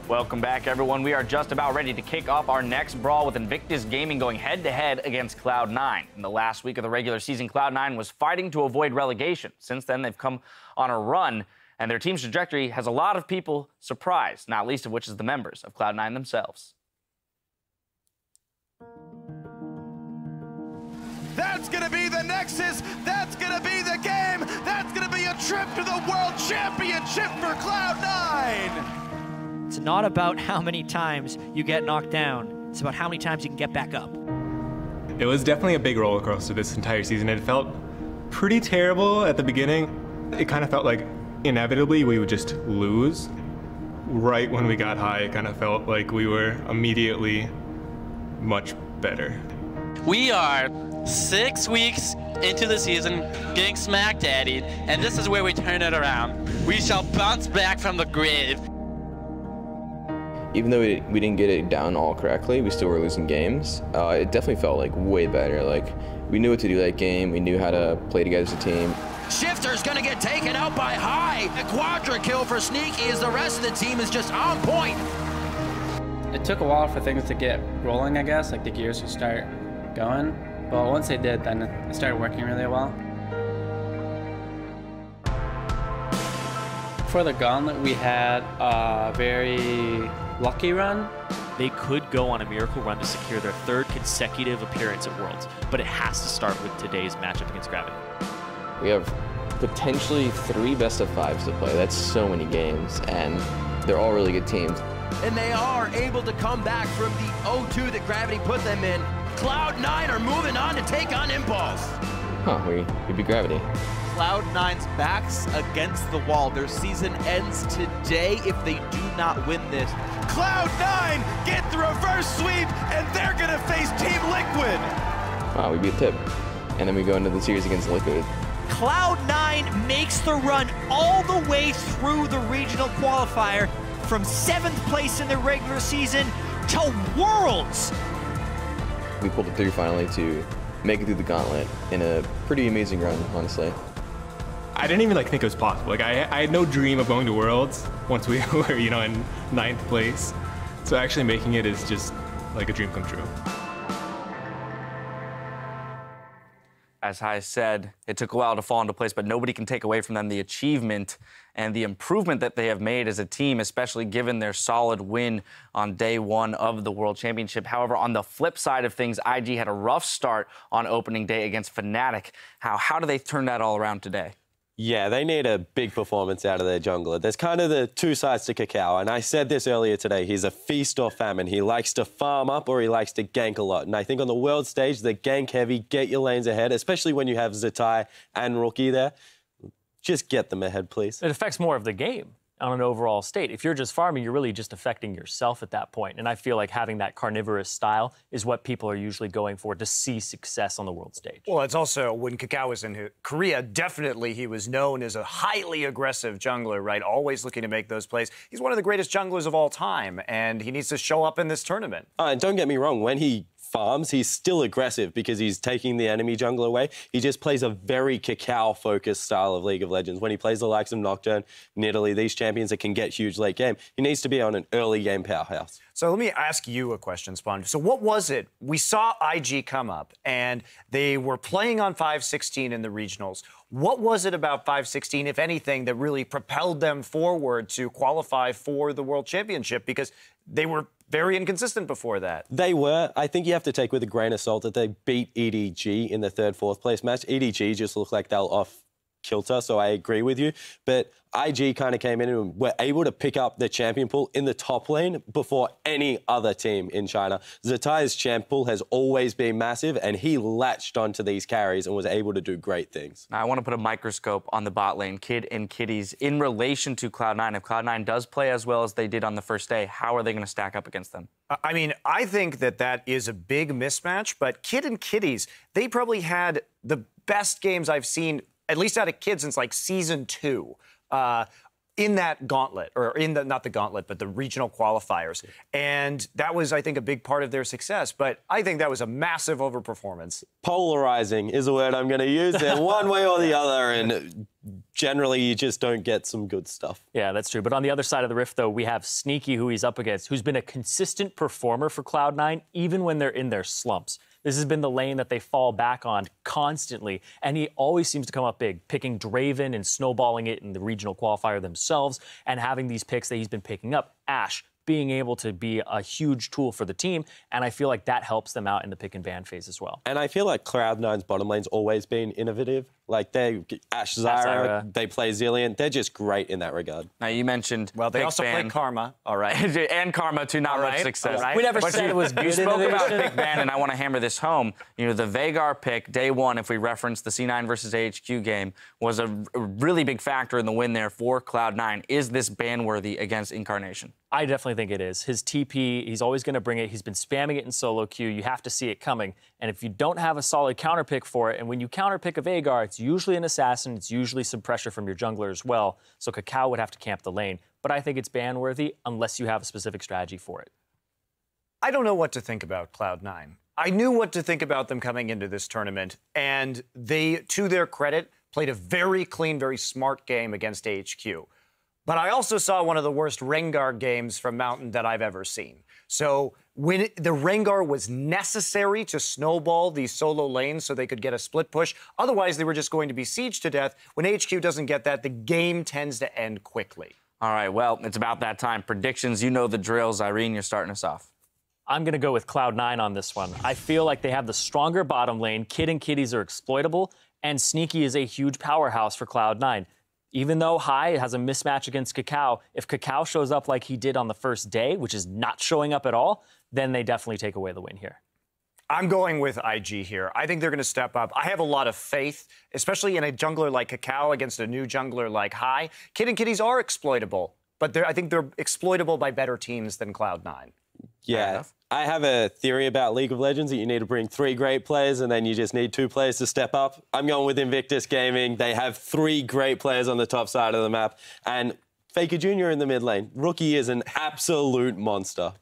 Welcome back, everyone. We are just about ready to kick off our next brawl with Invictus Gaming going head-to-head against Cloud9. In the last week of the regular season, Cloud9 was fighting to avoid relegation. Since then, they've come on a run, and their team's trajectory has a lot of people surprised, not least of which is the members of Cloud9 themselves. That's going to be the Nexus. That's going to be the game. That's going to be a trip to the World Championship for Cloud9. It's not about how many times you get knocked down. It's about how many times you can get back up. It was definitely a big roller coaster this entire season. It felt pretty terrible at the beginning. It kind of felt like inevitably we would just lose. Right when we got high, it kind of felt like we were immediately much better. We are 6 weeks into the season, getting smack daddied, and this is where we turn it around. We shall bounce back from the grave. Even though we didn't get it down all correctly, we still were losing games. It definitely felt like way better. Like, we knew what to do that game. We knew how to play together as a team. Shifter's gonna get taken out by High. A quadra kill for Sneaky as the rest of the team is just on point. It took a while for things to get rolling, I guess, like the gears to start going. But once they did, then it started working really well. For the gauntlet, we had a very lucky run. They could go on a miracle run to secure their third consecutive appearance at Worlds, but it has to start with today's matchup against Gravity. We have potentially 3 best-of-5s to play. That's so many games, and they're all really good teams. And they are able to come back from the 0-2 that Gravity put them in. Cloud9 are moving on to take on Impulse. Huh, we beat Gravity. Cloud9's backs against the wall. Their season ends today if they do not win this. Cloud9 get the reverse sweep, and they're gonna face Team Liquid. Wow, we beat Tip. And then we go into the series against Liquid. Cloud9 makes the run all the way through the regional qualifier from 7th place in the regular season to Worlds. We pulled it through finally to make it through the gauntlet in a pretty amazing run, honestly. I didn't even think it was possible. Like, I had no dream of going to Worlds once we were, in 9th place. So actually making it is just like a dream come true. As I said, it took a while to fall into place, but nobody can take away from them the achievement and the improvement that they have made as a team, especially given their solid win on day 1 of the World Championship. However, on the flip side of things, IG had a rough start on opening day against Fnatic. How do they turn that all around today? Yeah, they need a big performance out of their jungler. There's kind of the 2 sides to Kakao, and I said this earlier today. He's a feast or famine. He likes to farm up or he likes to gank a lot. And I think on the world stage, the gank heavy, get your lanes ahead, especially when you have Zatai and Rookie there. Just get them ahead, please. It affects more of the game on an overall state. If you're just farming, you're really just affecting yourself at that point. And I feel like having that carnivorous style is what people are usually going for to see success on the world stage. Well, it's also when Kakao was in Korea, definitely he was known as a highly aggressive jungler, right? Always looking to make those plays. He's one of the greatest junglers of all time, and he needs to show up in this tournament. And don't get me wrong, when he farms, he's still aggressive because he's taking the enemy jungler away. He just plays a very Kakao-focused style of League of Legends. When he plays the likes of Nocturne, Nidalee, these champions that can get huge late game, he needs to be on an early game powerhouse. So let me ask you a question, Spawn. So what was it? We saw IG come up, and they were playing on 5-16 in the regionals. What was it about 5-16, if anything, that really propelled them forward to qualify for the World Championship? Because they were very inconsistent before that. They were. I think you have to take with a grain of salt that they beat EDG in the 3rd, 4th place match. EDG just looked like they were off kilter, so I agree with you. But IG kind of came in and were able to pick up the champion pool in the top lane before any other team in China. Zatai's champ pool has always been massive, and he latched onto these carries and was able to do great things. Now, I want to put a microscope on the bot lane, Kid and Kitties, in relation to Cloud9. If Cloud9 does play as well as they did on the first day, how are they going to stack up against them? I mean, I think that is a big mismatch, but Kid and Kitties, they probably had the best games I've seen, at least out of Kid, since like season 2. In that gauntlet, or in the, not the gauntlet, but the regional qualifiers. And that was, I think, a big part of their success. But I think that was a massive overperformance. Polarizing is a word I'm going to use there, one way or the other. And generally you just don't get some good stuff. Yeah, that's true. But on the other side of the rift, though, we have Sneaky, who he's up against, who's been a consistent performer for Cloud9, even when they're in their slumps. This has been the lane that they fall back on constantly, and he always seems to come up big, picking Draven and snowballing it in the regional qualifier themselves, and having these picks that he's been picking up. Ashe being able to be a huge tool for the team, and I feel like that helps them out in the pick and ban phase as well. And I feel like Cloud9's bottom lane's always been innovative. Like Ashe, Zyra, they play Zillion. They're just great in that regard. Now you mentioned they also play Karma, all right, and Karma too, not much success. Right. We never said it was good. You spoke about pick ban, and I want to hammer this home. You know, the Veigar pick day one, if we reference the C9 versus AHQ game, was a really big factor in the win there for Cloud9. Is this ban worthy against Incarnation? I definitely think it is. His TP, he's always going to bring it. He's been spamming it in solo queue. You have to see it coming. And if you don't have a solid counter pick for it, and when you counter pick a Veigar, it's usually an assassin. It's usually some pressure from your jungler as well. So Kakao would have to camp the lane. But I think it's ban worthy unless you have a specific strategy for it. I don't know what to think about Cloud9. I knew what to think about them coming into this tournament, and they, to their credit, played a very clean, very smart game against AHQ. But I also saw one of the worst Rengar games from Mountain that I've ever seen. So when the Rengar was necessary to snowball these solo lanes so they could get a split push, otherwise they were just going to be sieged to death. When HQ doesn't get that, the game tends to end quickly. All right, well, it's about that time. Predictions, you know the drills. Irene, you're starting us off. I'm going to go with Cloud9 on this one. I feel like they have the stronger bottom lane. Kid and Kitties are exploitable, and Sneaky is a huge powerhouse for Cloud9. Even though High has a mismatch against Kakao, if Kakao shows up like he did on the first day, which is not showing up at all, then they definitely take away the win here. I'm going with IG here. I think they're going to step up. I have a lot of faith, especially in a jungler like Kakao against a new jungler like High. Kid and Kitties are exploitable, but I think they're exploitable by better teams than Cloud9. Yeah, I have a theory about League of Legends that you need to bring 3 great players and then you just need 2 players to step up. I'm going with Invictus Gaming. They have 3 great players on the top side of the map and Faker Jr. in the mid lane. Rookie is an absolute monster.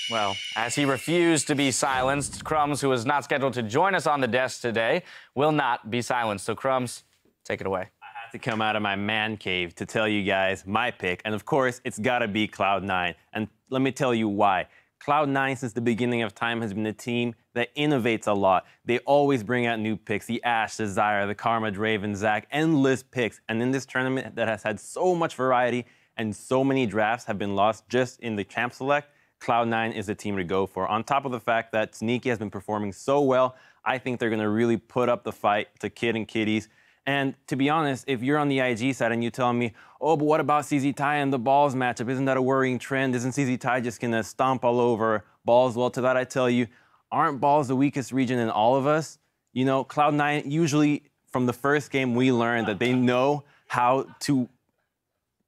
Well, as he refused to be silenced, Crumbs, who is not scheduled to join us on the desk today, will not be silenced. So, Crumbs, take it away. To come out of my man cave to tell you guys my pick. And of course, it's got to be Cloud9. And let me tell you why. Cloud9, since the beginning of time, has been a team that innovates a lot. They always bring out new picks. The Ashe, the Zyra, the Karma, Draven, Zac, endless picks. And in this tournament that has had so much variety and so many drafts have been lost just in the champ select, Cloud9 is the team to go for. On top of the fact that Sneaky has been performing so well, I think they're going to really put up the fight to Kid and Kitties. And to be honest, if you're on the IG side and you tell me, oh, but what about CZ Tai and the Balls matchup? Isn't that a worrying trend? Isn't CZ Tai just going to stomp all over Balls? Well, to that I tell you, aren't Balls the weakest region in all of us? You know, Cloud9, usually from the first game, we learned that they know how to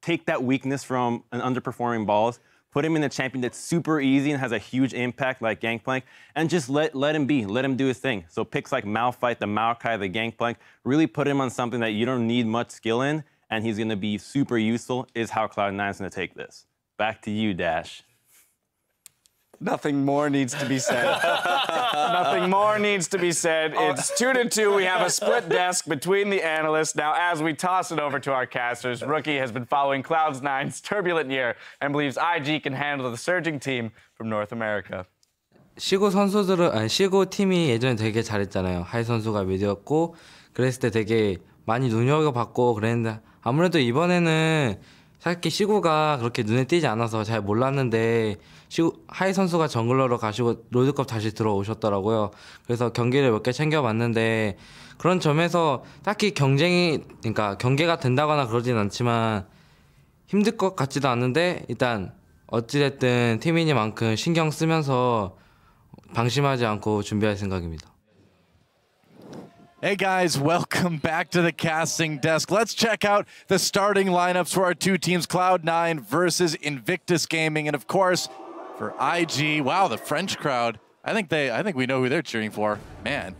take that weakness from an underperforming Balls, put him in a champion that's super easy and has a huge impact like Gangplank, and just let him be, let him do his thing. So picks like Malphite, the Maokai, the Gangplank, really put him on something that you don't need much skill in, and he's gonna be super useful, is how Cloud9 is gonna take this. Back to you, Dash. Nothing more needs to be said. Nothing more needs to be said. It's 2-2. We have a split desk between the analysts. Now, as we toss it over to our casters, Rookie has been following Cloud9's turbulent year and believes IG can handle the surging team from North America. 시고 시고 팀이 예전에 되게 잘했잖아요. 하이 선수가 미드였고 그랬을 때 되게 많이 눈여겨봤고 그랬는데 아무래도 이번에는 사실 시구가 그렇게 눈에 띄지 않아서 잘 몰랐는데 하이 선수가 정글러로 가시고 롤드컵 다시 들어오셨더라고요. 그래서 경기를 몇 개 챙겨봤는데 그런 점에서 딱히 그러니까 경계가 된다거나 그러진 않지만 힘들 것 같지도 않은데 일단 어찌됐든 팀이니만큼 신경 쓰면서 방심하지 않고 준비할 생각입니다. Hey guys, welcome back to the casting desk. Let's check out the starting lineups for our 2 teams, Cloud9 versus Invictus Gaming. And of course, for IG, wow, the French crowd. I think we know who they're cheering for. Man,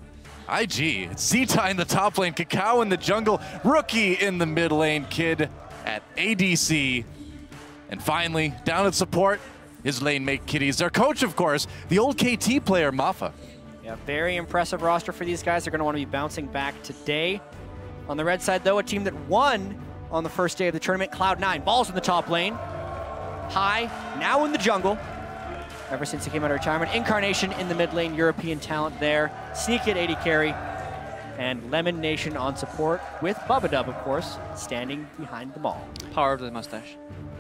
IG, it's Z-Tai in the top lane, Kakao in the jungle, Rookie in the mid lane, Kid at ADC. And finally, down at support, his lane mate Kitties. Their coach, of course, the old KT player, Mafa. Yeah, very impressive roster for these guys. They're going to want to be bouncing back today. On the red side, though, a team that won on the first day of the tournament, Cloud9. Balls in the top lane. High, now in the jungle. Ever since he came out of retirement. Incarnation in the mid lane, European talent there. Sneaky at 80 carry. And Lemon Nation on support with Bubba Dub, of course, standing behind the ball. Power of the mustache.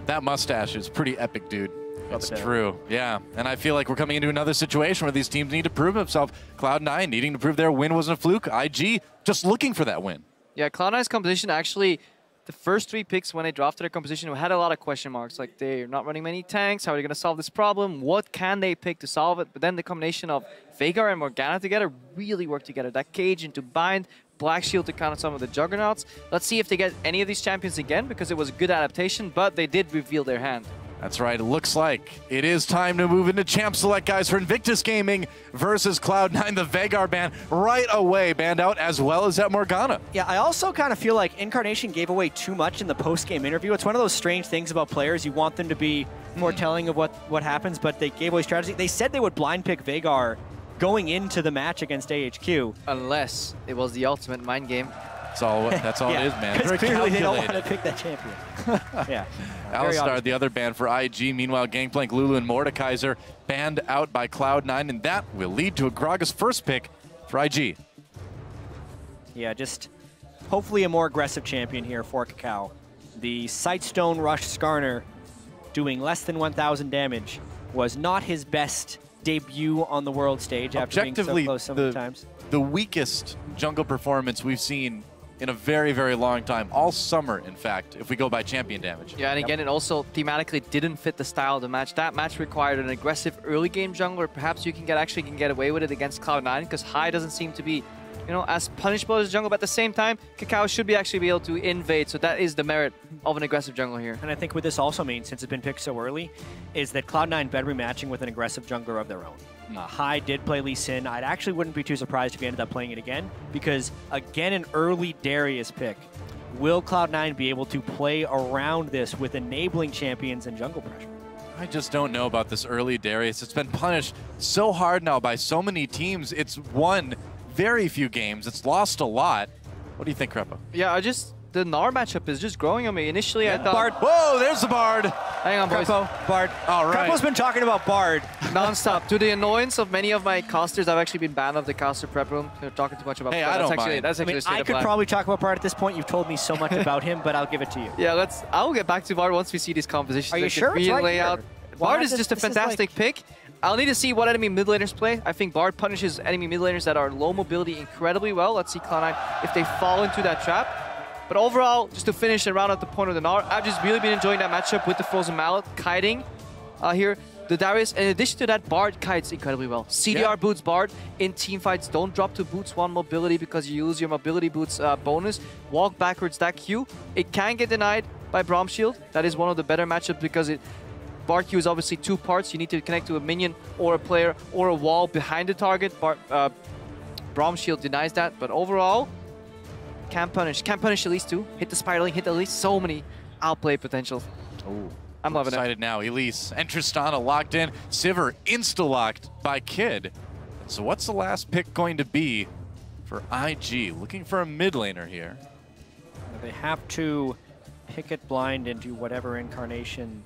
That mustache is pretty epic, dude. It's true, yeah. And I feel like we're coming into another situation where these teams need to prove themselves. Cloud9 needing to prove their win wasn't a fluke. IG just looking for that win. Yeah, Cloud9's composition actually, the first 3 picks when they drafted their composition had a lot of question marks. Like, they're not running many tanks. How are they going to solve this problem? What can they pick to solve it? But then the combination of Veigar and Morgana together really work together. That Cage into Bind, Black Shield to counter some of the Juggernauts. Let's see if they get any of these champions again, because it was a good adaptation, but they did reveal their hand. That's right. It looks like it is time to move into Champ Select, guys, for Invictus Gaming versus Cloud9. The Veigar ban right away banned out, as well as that Morgana. Yeah, I also kind of feel like Incarnation gave away too much in the post-game interview. It's one of those strange things about players. You want them to be more telling of what happens, but they gave away strategy. They said they would blind pick Veigar going into the match against AHQ. Unless it was the ultimate mind game. That's all yeah, it is, man. Because clearly they don't want to pick that champion. Yeah. Alistar, the other ban for IG. Meanwhile, Gangplank, Lulu, and Mordekaiser banned out by Cloud9, and that will lead to a Gragas first pick for IG. Yeah, just hopefully a more aggressive champion here for Kakao. The Sightstone Rush Skarner doing less than 1,000 damage was not his best debut on the world stage after being so close so many times. The weakest jungle performance we've seen in a very, very long time. All summer, in fact, if we go by champion damage. Yeah, and again, it also thematically didn't fit the style of the match. That match required an aggressive early game jungler. Perhaps you can get away with it against Cloud9, because High doesn't seem to be, you know, as punishable as jungle, but at the same time, Kakao should be actually be able to invade, so that is the merit of an aggressive jungle here. And I think what this also means, since it's been picked so early, is that Cloud9 better be matching with an aggressive jungler of their own. High did play Lee Sin. I actually wouldn't be too surprised if he ended up playing it again, because again, an early Darius pick. Will Cloud9 be able to play around this with enabling champions and jungle pressure? I just don't know about this early Darius. It's been punished so hard now by so many teams. It's won very few games. It's lost a lot. What do you think, Krepo? Yeah, the Gnar matchup is just growing on me. Initially, I thought... Bard. Whoa, there's the Bard. Hang on, boys. Krepo, Bard. All right. Krepo's been talking about Bard. Non-stop. To the annoyance of many of my casters, I've actually been banned of the caster prep room. They're talking too much about Hey, Bard. I don't mind. That's actually I could probably talk about Bard at this point. You've told me so much about him, but I'll give it to you. Yeah, I'll get back to Bard once we see these compositions. Are you sure? It's right here. Bard is just a fantastic pick. I'll need to see what enemy mid laners play. I think Bard punishes enemy mid laners that are low mobility incredibly well. Let's see Cloud9 if they fall into that trap. But overall, just to finish and round out the point of the Gnar, I've just really been enjoying that matchup with the Frozen Mallet kiting here. The Darius, in addition to that, Bard kites incredibly well. CDR boots Bard in teamfights. Don't drop to boots 1 mobility because you lose your mobility boots bonus. Walk backwards that Q. It can get denied by Braum Shield. That is one of the better matchups because Bard Q is obviously 2 parts. You need to connect to a minion or a player or a wall behind the target. Braum Shield denies that, but overall, can punish at least 2. Hit the spiraling, hit at least so many outplay potentials. Oh, I'm loving excited now. Elise and Tristana locked in. Sivir insta-locked by Kid. So what's the last pick going to be for IG? Looking for a mid laner here. They have to pick it blind and do whatever Incarnation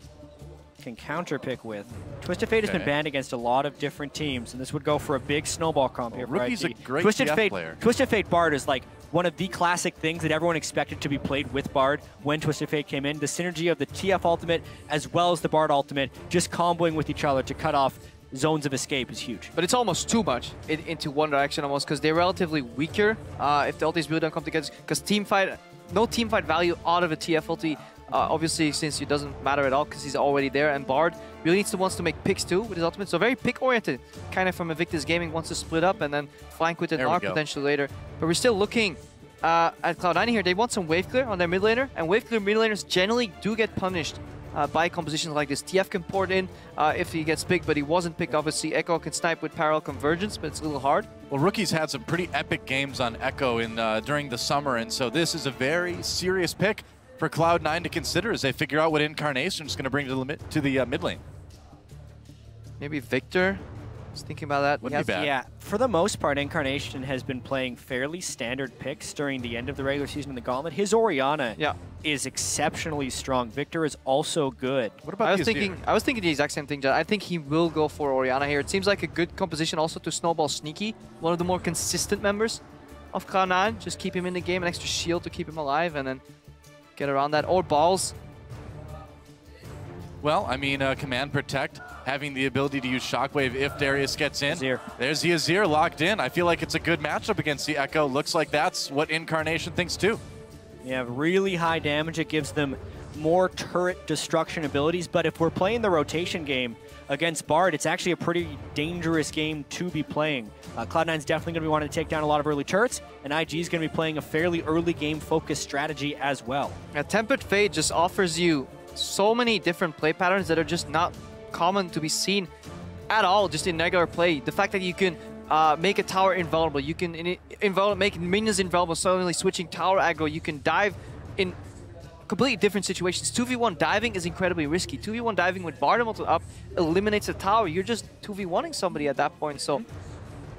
can counterpick with. Twisted Fate has been banned against a lot of different teams, and this would go for a big snowball comp here for Rookie's IG. a great Twisted TF Fate player. Twisted Fate Bard is like one of the classic things that everyone expected to be played with Bard when Twisted Fate came in. The synergy of the TF ultimate as well as the Bard ultimate, just comboing with each other to cut off zones of escape is huge. But it's almost too much into one direction almost, because they're relatively weaker if the ultis really don't come together. Because no teamfight value out of a TF ulti, obviously, since it doesn't matter at all because he's already there. And Bard really wants to make picks too with his ultimate. So very pick-oriented, kind of from Invictus Gaming, wants to split up and then flank with the Gnar potentially later. But we're still looking at Cloud9 here. They want some wave clear on their mid laner, and wave clear mid laners generally do get punished by compositions like this. TF can port in if he gets picked, but he wasn't picked. Obviously, Echo can snipe with parallel convergence, but it's a little hard. Well, Rookie's had some pretty epic games on Echo during the summer, and so this is a very serious pick for Cloud9 to consider as they figure out what Incarnation is going to bring to the mid lane. Maybe Victor Just thinking about that. Wouldn't be bad. Yeah, for the most part, Incarnation has been playing fairly standard picks during the end of the regular season in the Gauntlet. His Orianna is exceptionally strong. Victor is also good. What about I was thinking the exact same thing, Jed. I think he will go for Orianna here. It seems like a good composition also to snowball Sneaky, one of the more consistent members of Cloud9. Just keep him in the game, an extra shield to keep him alive, and then get around that. Or balls. Well, I mean, Command Protect, having the ability to use Shockwave if Darius gets in. Azir. There's the Azir locked in. I feel like it's a good matchup against the Echo. Looks like that's what Incarnation thinks too. You have really high damage. It gives them more turret destruction abilities, but if we're playing the rotation game against Bard, it's actually a pretty dangerous game to be playing. Cloud9's definitely going to be wanting to take down a lot of early turrets, and IG is going to be playing a fairly early game focused strategy as well. Tempered Fate just offers you so many different play patterns that are just not common to be seen at all just in regular play. The fact that you can make a tower invulnerable, you can make minions invulnerable, suddenly switching tower aggro, you can dive in completely different situations. 2v1 diving is incredibly risky. 2v1 diving with Bard ultimate up eliminates a tower. You're just 2v1ing somebody at that point. So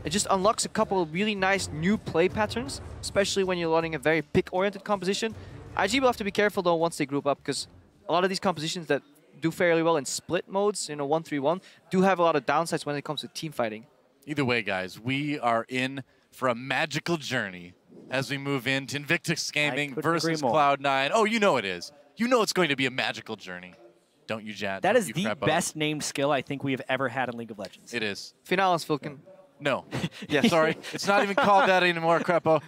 it just unlocks a couple of really nice new play patterns, especially when you're running a very pick-oriented composition. IG will have to be careful though once they group up, because a lot of these compositions that do fairly well in split modes, 1-3-1, do have a lot of downsides when it comes to team fighting. Either way, guys, we are in for a magical journey as we move into Invictus Gaming versus Cloud9. Oh, you know it is. You know it's going to be a magical journey. Don't you, Jad? That is the best named skill I think we have ever had in League of Legends. It is. Finalis, Vulcan. No. Yeah, sorry. It's not even called that anymore, Crepo.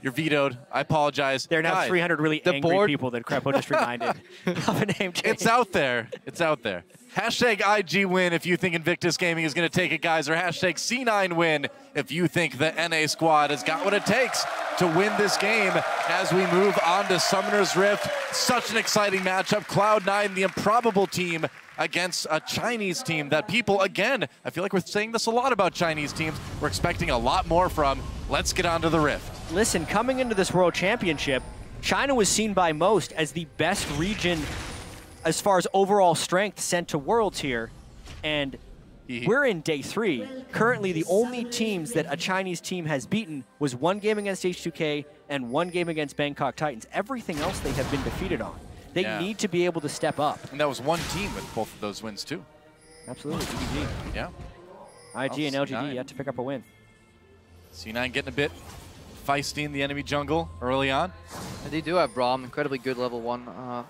You're vetoed. I apologize. There are now 300 really angry people that Crepo just reminded of a name change. It's out there. It's out there. Hashtag IG win if you think Invictus Gaming is going to take it, guys, or hashtag C9 win if you think the NA squad has got what it takes to win this game as we move on to Summoner's Rift. Such an exciting matchup. Cloud9, the improbable team, against a Chinese team that people, again, I feel like we're saying this a lot about Chinese teams, we're expecting a lot more from. Let's get on to the Rift. Listen, coming into this World Championship, China was seen by most as the best region as far as overall strength sent to Worlds here, and we're in day 3. Currently, the only teams that a Chinese team has beaten was 1 game against H2K and 1 game against Bangkok Titans. Everything else they have been defeated on. They need to be able to step up. And that was 1 team with both of those wins, too. Absolutely, DBG. Yeah. IG and LGD yet to pick up a win. C9 getting a bit feisty in the enemy jungle early on. And they do have Braum, incredibly good level 1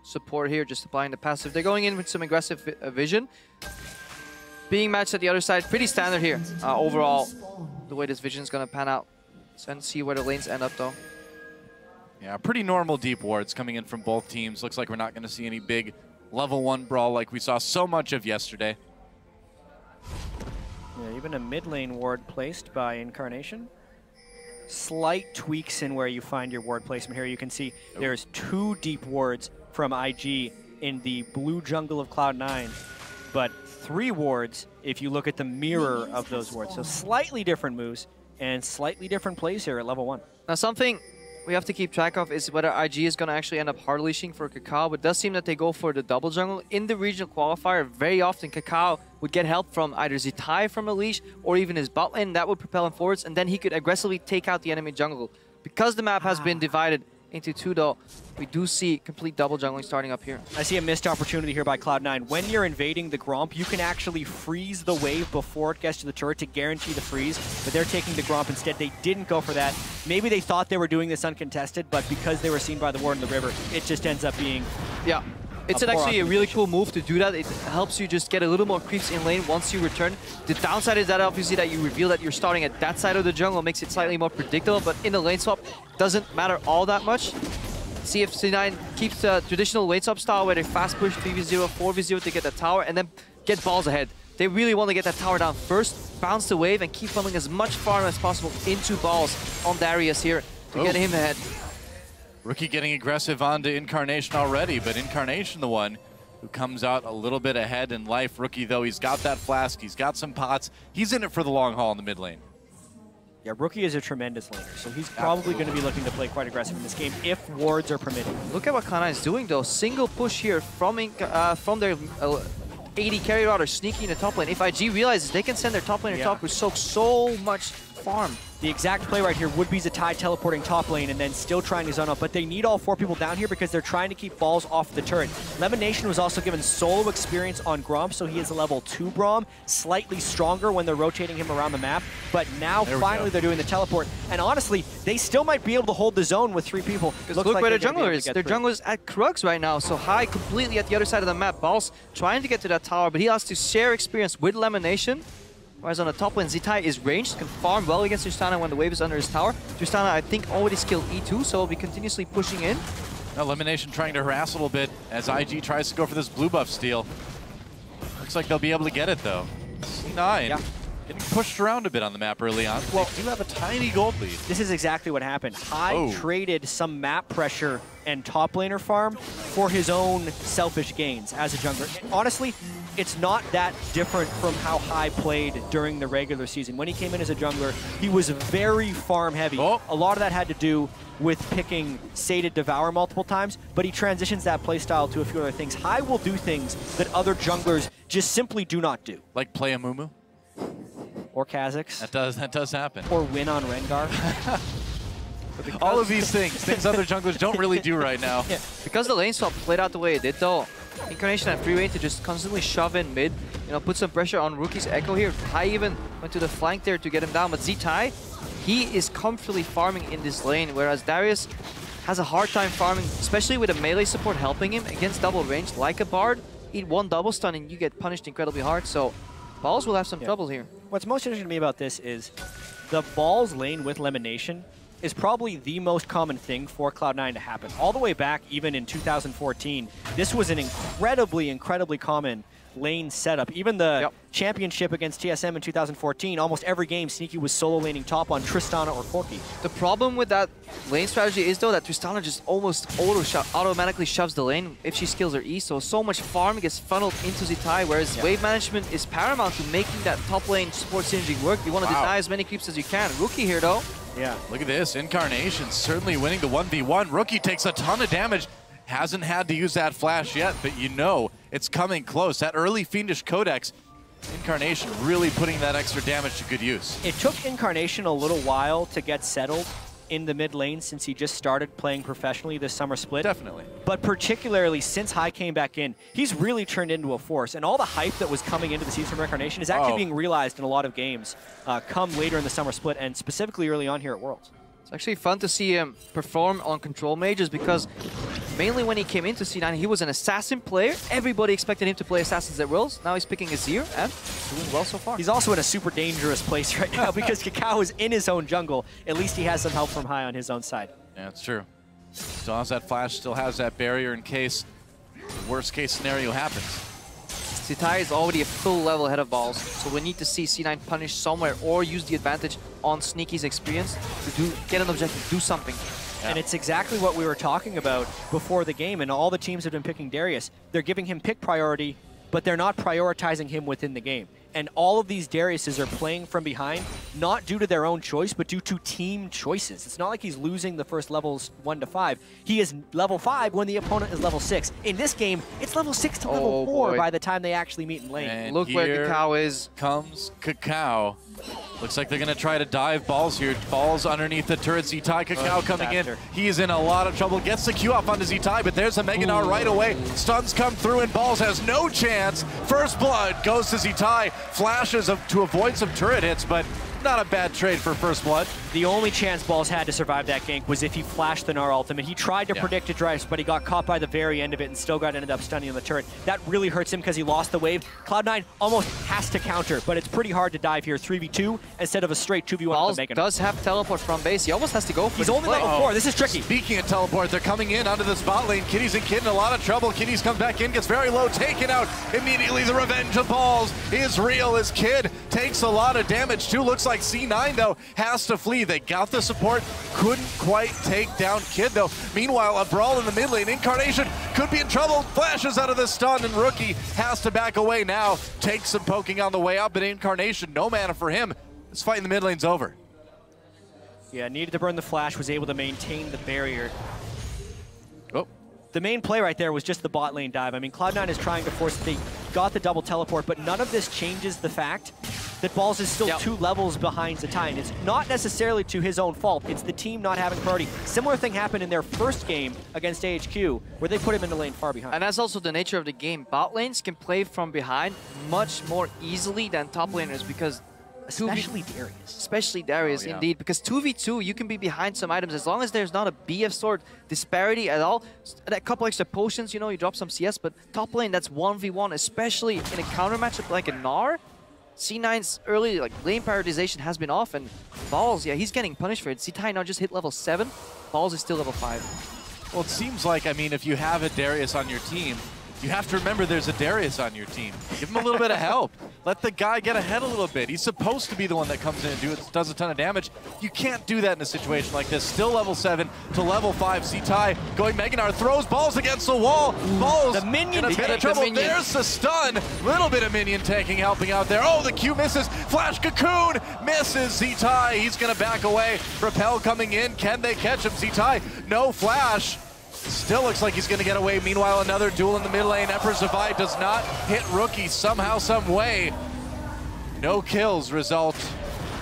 support here, just applying the passive. They're going in with some aggressive vision. Being matched at the other side, pretty standard here. Overall, the way this vision is going to pan out. Let's see where the lanes end up, though. Yeah, pretty normal deep wards coming in from both teams. Looks like we're not going to see any big level 1 brawl like we saw so much of yesterday. Yeah, even a mid lane ward placed by Incarnation. Slight tweaks in where you find your ward placement here. You can see there's 2 deep wards from IG in the blue jungle of Cloud9, but 3 wards if you look at the mirror of those wards. So slightly different moves and slightly different plays here at level 1. Now something we have to keep track of is whether IG is going to actually end up hard leashing for Kakao, but it does seem that they go for the double jungle. In the regional qualifier, very often Kakao would get help from either Zitai from a leash or even his bot lane. That would propel him forwards, and then he could aggressively take out the enemy jungle. Because the map has been divided into 2 though, we do see complete double jungling starting up here. I see a missed opportunity here by Cloud9. When you're invading the Gromp, you can actually freeze the wave before it gets to the turret to guarantee the freeze, but they're taking the Gromp instead. They didn't go for that. Maybe they thought they were doing this uncontested, but because they were seen by the ward in the river, it just ends up being... Yeah. It's actually a really cool move to do that. It helps you just get a little more creeps in lane once you return. The downside is that obviously that you reveal that you're starting at that side of the jungle, makes it slightly more predictable, but in the lane swap, doesn't matter all that much. See if C9 keeps the traditional lane swap style where they fast push 3v0, 4v0 to get the tower and then get balls ahead. They really want to get that tower down first, bounce the wave, and keep funneling as much farm as possible into balls on Darius here to get him ahead. Rookie getting aggressive onto Incarnation already, but Incarnation the one who comes out a little bit ahead in life. Rookie, though, he's got that flask, he's got some pots. He's in it for the long haul in the mid lane. Yeah, Rookie is a tremendous laner, so he's probably going to be looking to play quite aggressive in this game if wards are permitted. Look at what Cloud9 is doing, though. Single push here from their AD carry route or sneaky in the top lane. If IG realizes they can send their top laner top, who soaks so much farm. The exact play right here would be Zatai teleporting top lane and then still trying to zone up, but they need all 4 people down here because they're trying to keep balls off the turret. Lemonation was also given solo experience on Gromp, so he is a level 2 Braum, slightly stronger when they're rotating him around the map, but now finally they're doing the teleport, and honestly, they still might be able to hold the zone with 3 people. Look like where their jungler is. Their jungler is at Krugs right now, so High completely at the other side of the map. Balls trying to get to that tower, but he has to share experience with Lemonation. Whereas on the top lane, Zitai is ranged, can farm well against Tristana when the wave is under his tower. Tristana, I think, already skilled E2, so he'll be continuously pushing in. Elimination trying to harass a little bit as IG tries to go for this blue buff steal. Looks like they'll be able to get it, though. C9 getting pushed around a bit on the map early on. Well, they do have a tiny gold lead. This is exactly what happened. High traded some map pressure and top laner farm for his own selfish gains as a jungler. And honestly, it's not that different from how High played during the regular season. When he came in as a jungler, he was very farm heavy. A lot of that had to do with picking Sated Devour multiple times, but he transitions that playstyle to a few other things. High will do things that other junglers just simply do not do. Like play a Mumu? Or Kha'Zix. That does happen. Or win on Rengar. All of these things other junglers don't really do right now. Because the lane swap played out the way it did, though, Incarnation had free reign to just constantly shove in mid, put some pressure on Rookie's Echo here. High even went to the flank there to get him down, but Zitai, he is comfortably farming in this lane, whereas Darius has a hard time farming, especially with a melee support helping him against double range like a Bard. Eat one double stun and you get punished incredibly hard, so Balls will have some trouble here. What's most interesting to me about this is the Balls lane with Lemonation is probably the most common thing for Cloud9 to happen. All the way back, even in 2014, this was an incredibly common lane setup. Even the championship against TSM in 2014, almost every game, Sneaky was solo laning top on Tristana or Corki. The problem with that lane strategy is, though, that Tristana just almost automatically shoves the lane if she skills her E, so much farm gets funneled into Zitai, whereas wave management is paramount to making that top lane support synergy work. You want to deny as many creeps as you can. Rookie here, though. Yeah, look at this. Incarnation certainly winning the 1v1. Rookie takes a ton of damage. Hasn't had to use that flash yet, but it's coming close. That early Fiendish Codex, Incarnation really putting that extra damage to good use. It took Incarnation a little while to get settled in the mid lane since he just started playing professionally this summer split. Definitely. But particularly since High came back in, he's really turned into a force. And all the hype that was coming into the season from Incarnation is actually being realized in a lot of games come later in the summer split and specifically early on here at Worlds. It's actually fun to see him perform on control mages because mainly when he came into C9, he was an assassin player. Everybody expected him to play assassins at Worlds. Now he's picking Azir and doing well so far. He's also in a super dangerous place right now because Kakao is in his own jungle. At least he has some help from High on his own side. Yeah, it's true. Still has that flash, still has that barrier in case the worst case scenario happens. Zitai is already a full level ahead of Balls, so we need to see C9 punish somewhere or use the advantage on Sneaky's experience to get an objective, do something. And it's exactly what we were talking about before the game, and all the teams have been picking Darius. They're giving him pick priority, but they're not prioritizing him within the game. And all of these Dariuses are playing from behind, not due to their own choice, but due to team choices. It's not like he's losing the first levels 1 to 5. He is level 5 when the opponent is level 6. In this game, it's level 6 to level 4 by the time they actually meet in lane. And look where Kakao is. Comes Kakao. Looks like they're going to try to dive Balls here. Balls underneath the turret. Zitai, Kakao coming in. He is in a lot of trouble. Gets the Q off onto Zitai, but there's a Meganar right away. Stuns come through and Balls has no chance. First blood goes to Zitai. Flashes to avoid some turret hits, but not a bad trade for first blood. The only chance Balls had to survive that gank was if he flashed the Gnar ultimate. He tried to predict a drive, but he got caught by the very end of it and still ended up stunning on the turret. That really hurts him because he lost the wave. Cloud9 almost has to counter, but it's pretty hard to dive here. 3v2 instead of a straight 2v1. Balls does have teleport from base. He almost has to go for it. He's only level 4. This is tricky. Speaking of teleport, they're coming in onto the spot lane. Kitties and Kid in a lot of trouble. Kitties comes back in, gets very low, taken out. Immediately the revenge of Balls is real as Kid takes a lot of damage too. Looks like C9 though has to flee. They got the support, couldn't quite take down Kid though. Meanwhile, a brawl in the mid lane. Incarnation could be in trouble. Flashes out of the stun and Rookie has to back away now. Takes some poking on the way out, but Incarnation, no mana for him. This fight in the mid lane's over. Yeah, needed to burn the flash, was able to maintain the barrier. Oh. The main play right there was just the bot lane dive. I mean, Cloud9 is trying to force the They've got the double teleport, but none of this changes the fact that Balls is still 2 levels behind Zitai, and it's not necessarily to his own fault. It's the team not having priority. Similar thing happened in their first game against AHQ, where they put him in the lane far behind. And that's also the nature of the game. Bot lanes can play from behind much more easily than top laners because Especially Darius. Especially Darius, indeed. Because 2v2, you can be behind some items as long as there's not a BF sword disparity at all. A couple extra potions, you know, you drop some CS, but top lane, that's 1v1, especially in a counter matchup like a Gnar. C9's early lane prioritization has been off, and Balls, yeah, he's getting punished for it. Zitai now just hit level 7. Balls is still level 5. Well, it seems like, I mean, if you have a Darius on your team, you have to remember there's a Darius on your team. Give him a little bit of help. Let the guy get ahead a little bit. He's supposed to be the one that comes in and does a ton of damage. You can't do that in a situation like this. Still level 7 to level 5. Zitai going Meganar, throws Balls against the wall. Balls the minion in a bit of trouble. There's the stun. Little bit of minion tanking helping out there. Oh, the Q misses. Flash Cocoon misses Zitai. He's going to back away. Repel coming in. Can they catch him? Zitai, no flash. Still looks like he's going to get away. Meanwhile, another duel in the mid lane. Emperor's Divide does not hit Rookie somehow, some way. No kills result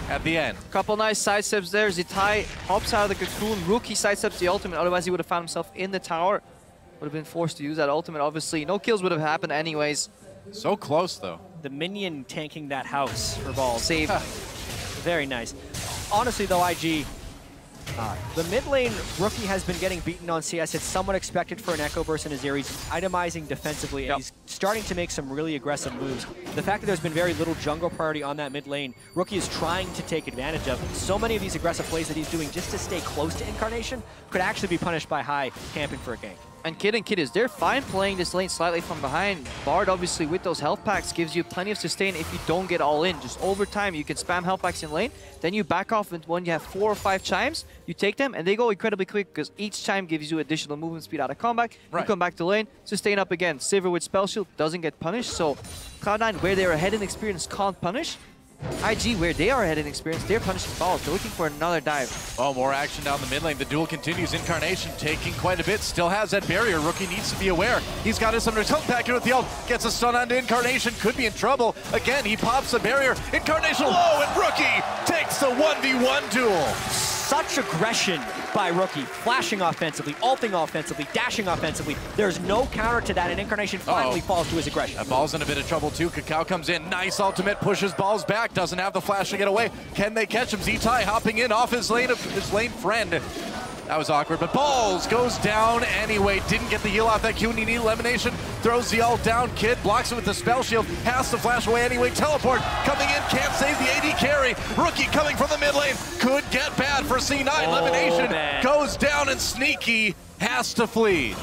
at the end. Couple nice sidesteps there. Zitai hops out of the cocoon. Rookie sidesteps the ultimate. Otherwise, he would have found himself in the tower. Would have been forced to use that ultimate, obviously. No kills would have happened anyways. So close, though. The minion tanking that house for Balls. Save. Very nice. Honestly, though, IG, the mid lane Rookie has been getting beaten on CS. It's somewhat expected for an Echo Burst and Azir. He's itemizing defensively, and he's starting to make some really aggressive moves. The fact that there's been very little jungle priority on that mid lane, Rookie is trying to take advantage of. So many of these aggressive plays that he's doing just to stay close to Incarnation could actually be punished by High camping for a gank. And Kiddies, they're fine playing this lane slightly from behind. Bard, obviously, with those health packs, gives you plenty of sustain if you don't get all in. Just over time, you can spam health packs in lane, then you back off when you have 4 or 5 chimes, you take them, and they go incredibly quick because each chime gives you additional movement speed out of combat. You come back to lane, sustain up again. Sivir with Spell Shield doesn't get punished, so Cloud9, where they're ahead in experience, can't punish. IG, where they are ahead in experience, they're punishing Balls. They're looking for another dive. Oh, more action down the mid lane. The duel continues. Incarnation taking quite a bit. Still has that barrier. Rookie needs to be aware. He's got his under tilt back in with the ult. Gets a stun onto Incarnation. Could be in trouble. Again, he pops the barrier. Incarnation low, and Rookie takes the 1v1 duel. Such aggression by Rookie. Flashing offensively, ulting offensively, dashing offensively. There's no counter to that, and Incarnation finally falls to his aggression. That Ball's in a bit of trouble too. Cacao comes in. Nice ultimate. Pushes Balls back. Doesn't have the flash to get away. Can they catch him? Zitai hopping in off his lane friend. That was awkward, but Balls goes down anyway. Didn't get the heal off that Q. Need elimination. Throws the ult down. Kid blocks it with the spell shield. Has to flash away anyway. Teleport coming in. Can't save the AD carry. Rookie coming from the mid lane. Could get bad for C9. Elimination goes down, and Sneaky has to flee.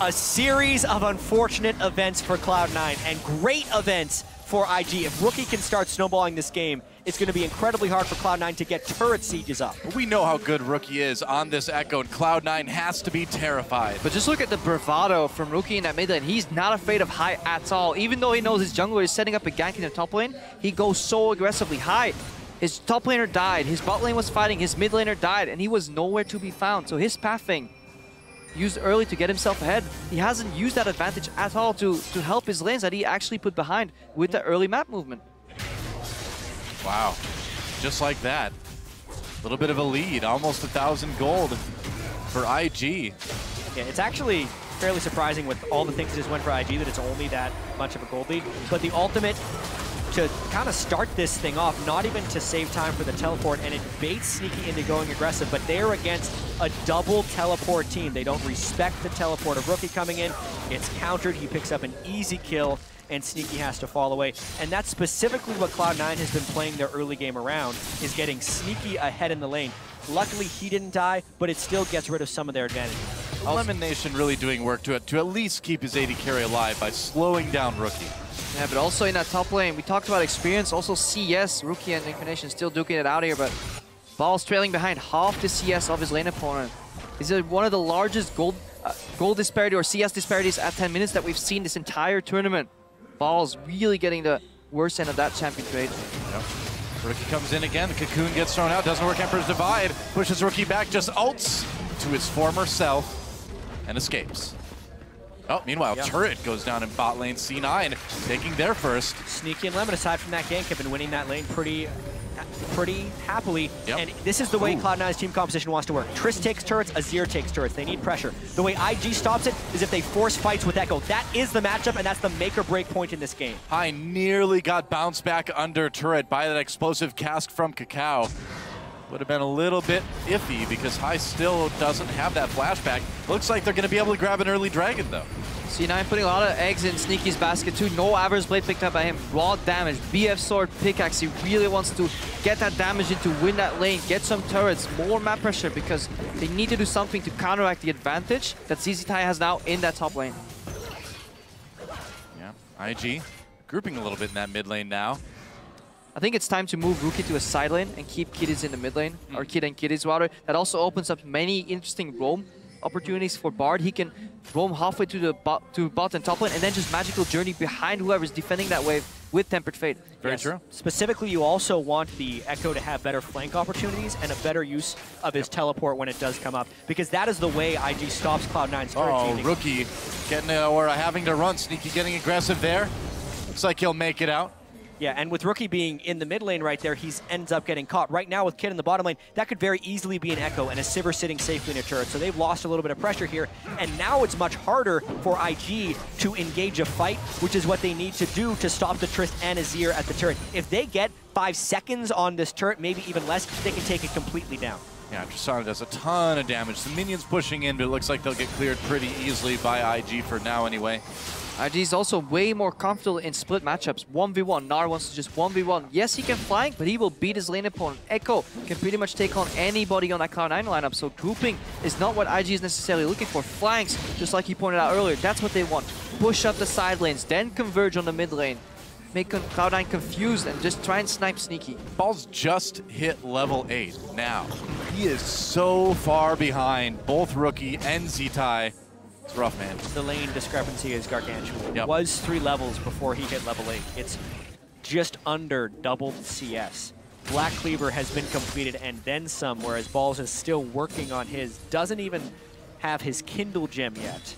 A series of unfortunate events for Cloud9 and great events for IG. If Rookie can start snowballing this game, it's going to be incredibly hard for Cloud9 to get turret sieges up. We know how good Rookie is on this Echo, and Cloud9 has to be terrified. But just look at the bravado from Rookie in that mid lane. He's not afraid of High at all. Even though he knows his jungler is setting up a gank in the top lane, he goes so aggressively. High, his top laner died, his bot lane was fighting, his mid laner died, and he was nowhere to be found. So his pathing, used early to get himself ahead, he hasn't used that advantage at all to help his lanes that he actually put behind with the early map movement. Wow, just like that. A little bit of a lead, almost 1,000 gold for IG. Yeah, it's actually fairly surprising with all the things that just went for IG that it's only that much of a gold lead. But the ultimate to kind of start this thing off, not even to save time for the teleport, and it baits Sneaky into going aggressive, but they're against a double teleport team. They don't respect the teleport of Rookie coming in. It's countered, he picks up an easy kill, and Sneaky has to fall away. And that's specifically what Cloud9 has been playing their early game around, is getting Sneaky ahead in the lane. Luckily, he didn't die, but it still gets rid of some of their advantage. Elimination really doing work to at least keep his AD carry alive by slowing down Rookie. Yeah, but also in that top lane, we talked about experience, also CS, Rookie and Incarnation still duking it out here, but Balls trailing behind half the CS of his lane opponent. This is one of the largest gold disparity or CS disparities at 10 minutes that we've seen this entire tournament. Balls really getting the worst end of that champion trade. Yep. Rookie comes in again, the Cocoon gets thrown out, doesn't work. Emperor's Divide, pushes Rookie back, just ults to his former self and escapes. Oh, meanwhile, Turret goes down in bot lane. C9 taking their first. Sneaky and Lemon, aside from that gank, have been winning that lane pretty happily. And this is the way Cloud9's team composition wants to work. Trist takes turrets, Azir takes turrets. They need pressure. The way IG stops it is if they force fights with Echo. That is the matchup, and that's the make or break point in this game. High nearly got bounced back under turret by that explosive cask from Kakao. Would have been a little bit iffy because High still doesn't have that flashback. Looks like they're going to be able to grab an early dragon, though. C9 putting a lot of eggs in Sneaky's basket too. No Avarice Blade picked up by him. Raw damage, BF Sword, Pickaxe. He really wants to get that damage in to win that lane, get some turrets, more map pressure because they need to do something to counteract the advantage that ZZTai has now in that top lane. Yeah, IG grouping a little bit in that mid lane now. I think it's time to move Rookie to a side lane and keep Kiddies in the mid lane, or Kid and Kiddies rather. That also opens up many interesting roam opportunities for Bard. He can roam halfway to the bot and top lane and then just magical journey behind whoever's defending that wave with Tempered Fate. Very true. Specifically, you also want the Echo to have better flank opportunities and a better use of his teleport when it does come up, because that is the way IG stops Cloud9's turret teaming. Rookie getting or having to run. Sneaky getting aggressive there. Looks like he'll make it out. Yeah, and with Rookie being in the mid lane right there, he ends up getting caught. Right now with Kid in the bottom lane, that could very easily be an Echo and a Sivir sitting safely in a turret. So they've lost a little bit of pressure here, and now it's much harder for IG to engage a fight, which is what they need to do to stop the Trist and Azir at the turret. If they get 5 seconds on this turret, maybe even less, they can take it completely down. Yeah, Tristana does a ton of damage. The minions pushing in, but it looks like they'll get cleared pretty easily by IG for now anyway. IG is also way more comfortable in split matchups. 1v1, Gnar wants to just 1v1. Yes, he can flank, but he will beat his lane opponent. Echo can pretty much take on anybody on that Cloud9 lineup, so grouping is not what IG is necessarily looking for. Flanks, just like he pointed out earlier, that's what they want. Push up the side lanes, then converge on the mid lane. Make Cloud9 confused and just try and snipe Sneaky. Ball's just hit level 8 now. He is so far behind both Rookie and ZTai. It's rough, man. The lane discrepancy is gargantuan. Yep. It was 3 levels before he hit level 8. It's just under double CS. Black Cleaver has been completed and then some, whereas Balls is still working on his. Doesn't even have his Kindle gem yet.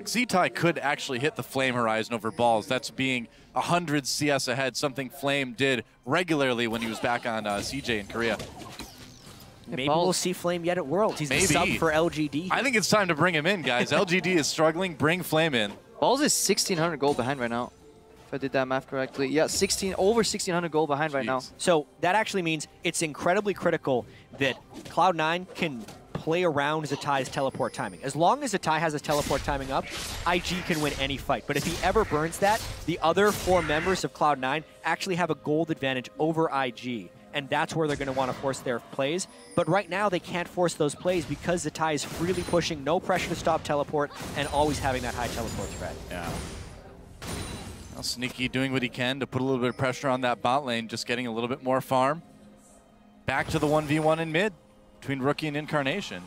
ZTai could actually hit the Flame Horizon over Balls. That's being 100 CS ahead, something Flame did regularly when he was back on CJ in Korea. Maybe we'll see Flame yet at Worlds. He's the sub for LGD. I think it's time to bring him in, guys. LGD is struggling. Bring Flame in. Balls is 1,600 gold behind right now, if I did that math correctly. Yeah, over 1,600 gold behind right now. So that actually means it's incredibly critical that Cloud9 can play around ZTai's teleport timing. As long as ZTai has his teleport timing up, IG can win any fight. But if he ever burns that, the other 4 members of Cloud9 actually have a gold advantage over IG. And that's where they're going to want to force their plays. But right now, they can't force those plays because ZTai is freely pushing, no pressure to stop teleport, and always having that high teleport threat. Yeah. Well, Sneaky doing what he can to put a little bit of pressure on that bot lane, just getting a little bit more farm. Back to the 1v1 in mid between Rookie and Incarnation.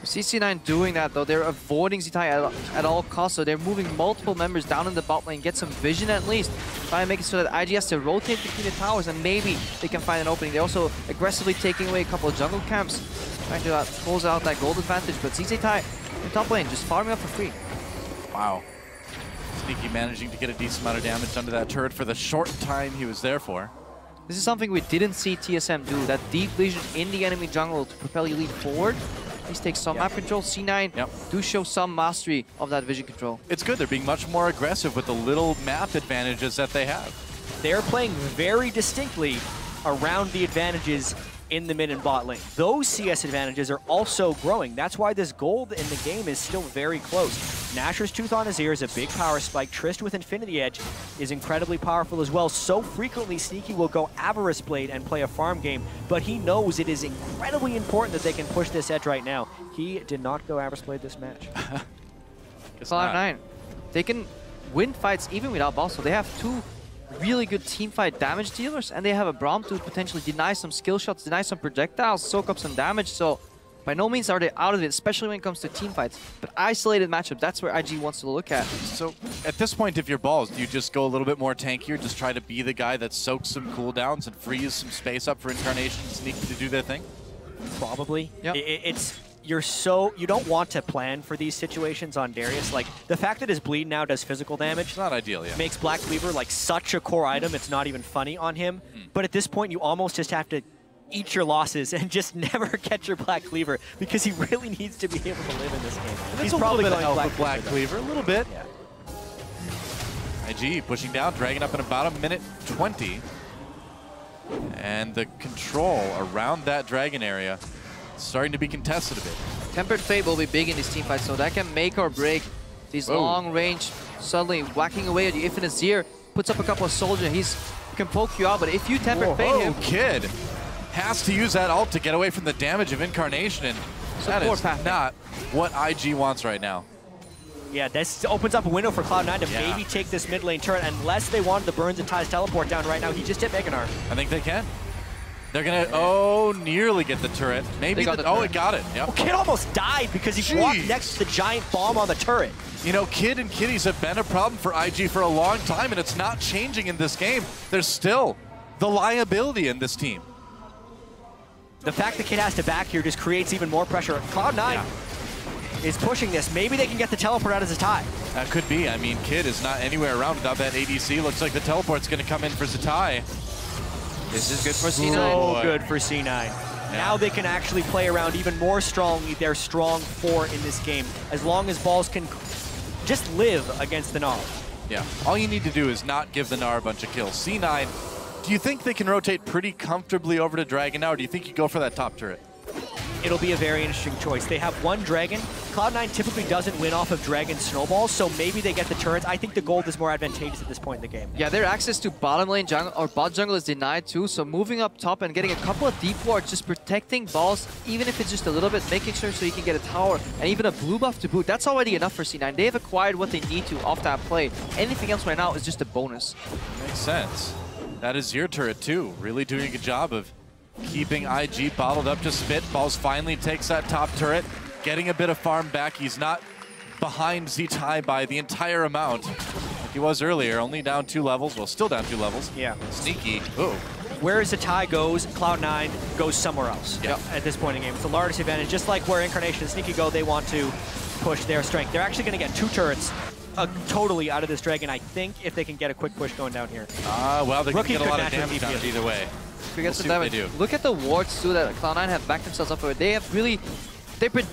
CC9 doing that though, they're avoiding ZTai at all costs, so they're moving multiple members down in the bot lane, get some vision at least, try and make it so that IG has to rotate between the towers and maybe they can find an opening. They're also aggressively taking away a couple of jungle camps, trying to close out that gold advantage, but ZTai in top lane just farming up for free. Wow. Sneaky managing to get a decent amount of damage under that turret for the short time he was there for. This is something we didn't see TSM do, that deep vision in the enemy jungle to propel your lead forward. Please take some map control. C9 do show some mastery of that vision control. It's good. They're being much more aggressive with the little map advantages that they have. They're playing very distinctly around the advantages in the mid and bot lane. Those CS advantages are also growing. That's why this gold in the game is still very close. Nashor's Tooth on Azir is a big power spike. Trist with Infinity Edge is incredibly powerful as well. So frequently, Sneaky will go Avarice Blade and play a farm game, but he knows it is incredibly important that they can push this edge right now. He did not go Avarice Blade this match. Cloud9, they can win fights even without boss, so they have 2 really good teamfight damage dealers, and they have a Braum to potentially deny some skill shots, deny some projectiles, soak up some damage, so by no means are they out of it, especially when it comes to teamfights. But isolated matchup, that's where IG wants to look at. So at this point, if you're Balls, do you just go a little bit more tankier, just try to be the guy that soaks some cooldowns and frees some space up for Incarnation and Sneaky to do their thing? Probably. Yep. you don't want to plan for these situations on Darius. Like, the fact that his bleed now does physical damage, it's not ideal, yeah. Makes Black Cleaver like such a core item, it's not even funny on him. But at this point, you almost just have to eat your losses and just never get your Black Cleaver because he really needs to be able to live in this game. He's probably going to help with Black Cleaver, a little bit. Yeah. IG pushing down, dragging up in about 1:20. And the control around that dragon area starting to be contested a bit. Tempered Fate will be big in this team fight, so that can make or break these long range, suddenly whacking away at you. If Nazir puts up a couple of soldiers, he can poke you out, but if you Tempered Fate him... Kid has to use that ult to get away from the damage of Incarnation, and that is not what IG wants right now. Yeah, this opens up a window for Cloud9 to maybe take this mid lane turret, unless they wanted the Burns and Ties teleport down right now. He just hit Meganar. I think they can. They're gonna, nearly get the turret. Maybe it got it. Yep. Oh, Kid almost died because he walked next to the giant bomb on the turret. You know, Kid and Kitties have been a problem for IG for a long time, and it's not changing in this game. There's still the liability in this team. The fact that Kid has to back here just creates even more pressure. Cloud9 is pushing this. Maybe they can get the teleport out as a tie. That could be. I mean, Kid is not anywhere around without that ADC. Looks like the teleport's going to come in for Zatai. This is good for C9. So good for C9. Yeah. Now they can actually play around even more strongly their strong 4 in this game, as long as balls can just live against the Gnar. Yeah, all you need to do is not give the Gnar a bunch of kills. C9, do you think they can rotate pretty comfortably over to Dragon now, or do you think you go for that top turret? It'll be a very interesting choice. They have one Dragon. Cloud9 typically doesn't win off of Dragon snowballs, so maybe they get the turrets. I think the gold is more advantageous at this point in the game. Yeah, their access to bottom lane jungle or bot jungle is denied too, so moving up top and getting a couple of deep wards, just protecting balls, even if it's just a little bit, making sure so you can get a tower and even a blue buff to boot. That's already enough for C9. They've acquired what they need to off that play. Anything else right now is just a bonus. Makes sense. That is your turret too. Really doing a good job of keeping IG bottled up to spit. Balls finally takes that top turret, getting a bit of farm back. He's not behind Zatai by the entire amount like he was earlier, only down 2 levels. Well, still down 2 levels. Yeah. Sneaky. Oh. Where Zatai goes, Cloud9 goes somewhere else at this point in the game. It's the largest advantage. Just like where Incarnation and Sneaky go, they want to push their strength. They're actually going to get 2 turrets totally out of this Dragon, I think, if they can get a quick push going down here. Well, they can get a lot of damage on it either way. We'll see what they do. Look at the wards too that Cloud9 have backed themselves up for. They have really,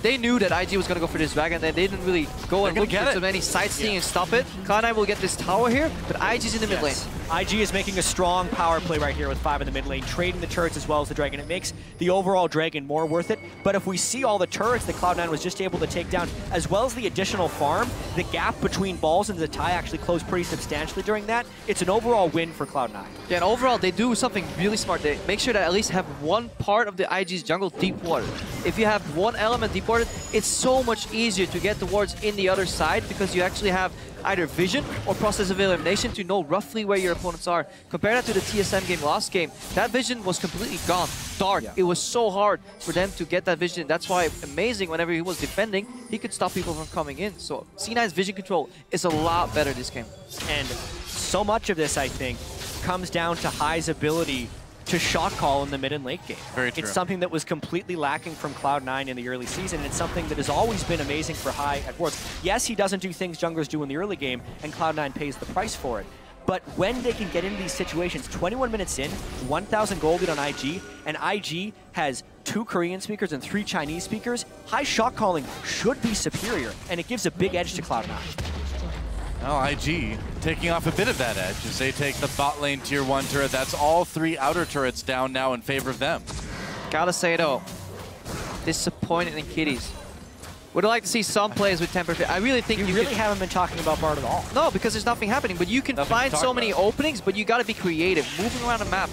they knew that IG was going to go for this Dragon. They didn't really go and look for so many sightseeing and stop it. Cloud9 will get this tower here, but IG's in the mid lane. IG is making a strong power play right here with 5 in the mid lane, trading the turrets as well as the Dragon. It makes the overall Dragon more worth it. But if we see all the turrets that Cloud9 was just able to take down, as well as the additional farm, the gap between balls and Zatai actually closed pretty substantially during that. It's an overall win for Cloud9. Yeah, and overall, they do something really smart. They make sure that at least have one part of the IG's jungle deep water. If you have one element deep water, it's so much easier to get the wards in the other side because you actually have either vision or process of elimination to know roughly where your opponents are. Compare that to the TSM game last game. That vision was completely gone. Dark. It was so hard for them to get that vision. That's why amazing whenever he was defending, he could stop people from coming in. So C9's vision control is a lot better this game. And so much of this, I think, comes down to High's ability to shot call in the mid and late game. Very true. It's something that was completely lacking from Cloud9 in the early season, and it's something that has always been amazing for High at Worlds. Yes, he doesn't do things junglers do in the early game, and Cloud9 pays the price for it. But when they can get into these situations, 21 minutes in, 1,000 gold on IG, and IG has 2 Korean speakers and 3 Chinese speakers, High shot calling should be superior, and it gives a big edge to Cloud9. Now IG taking off a bit of that edge as they take the bot lane tier 1 turret. That's all 3 outer turrets down now in favor of them. Gotta say though, disappointed in Kitties. Would like to see some plays with Tempered Fate. I really think you really haven't been talking about Bard at all. No, because there's nothing happening. But you can find so many openings, but you gotta be creative, moving around the map.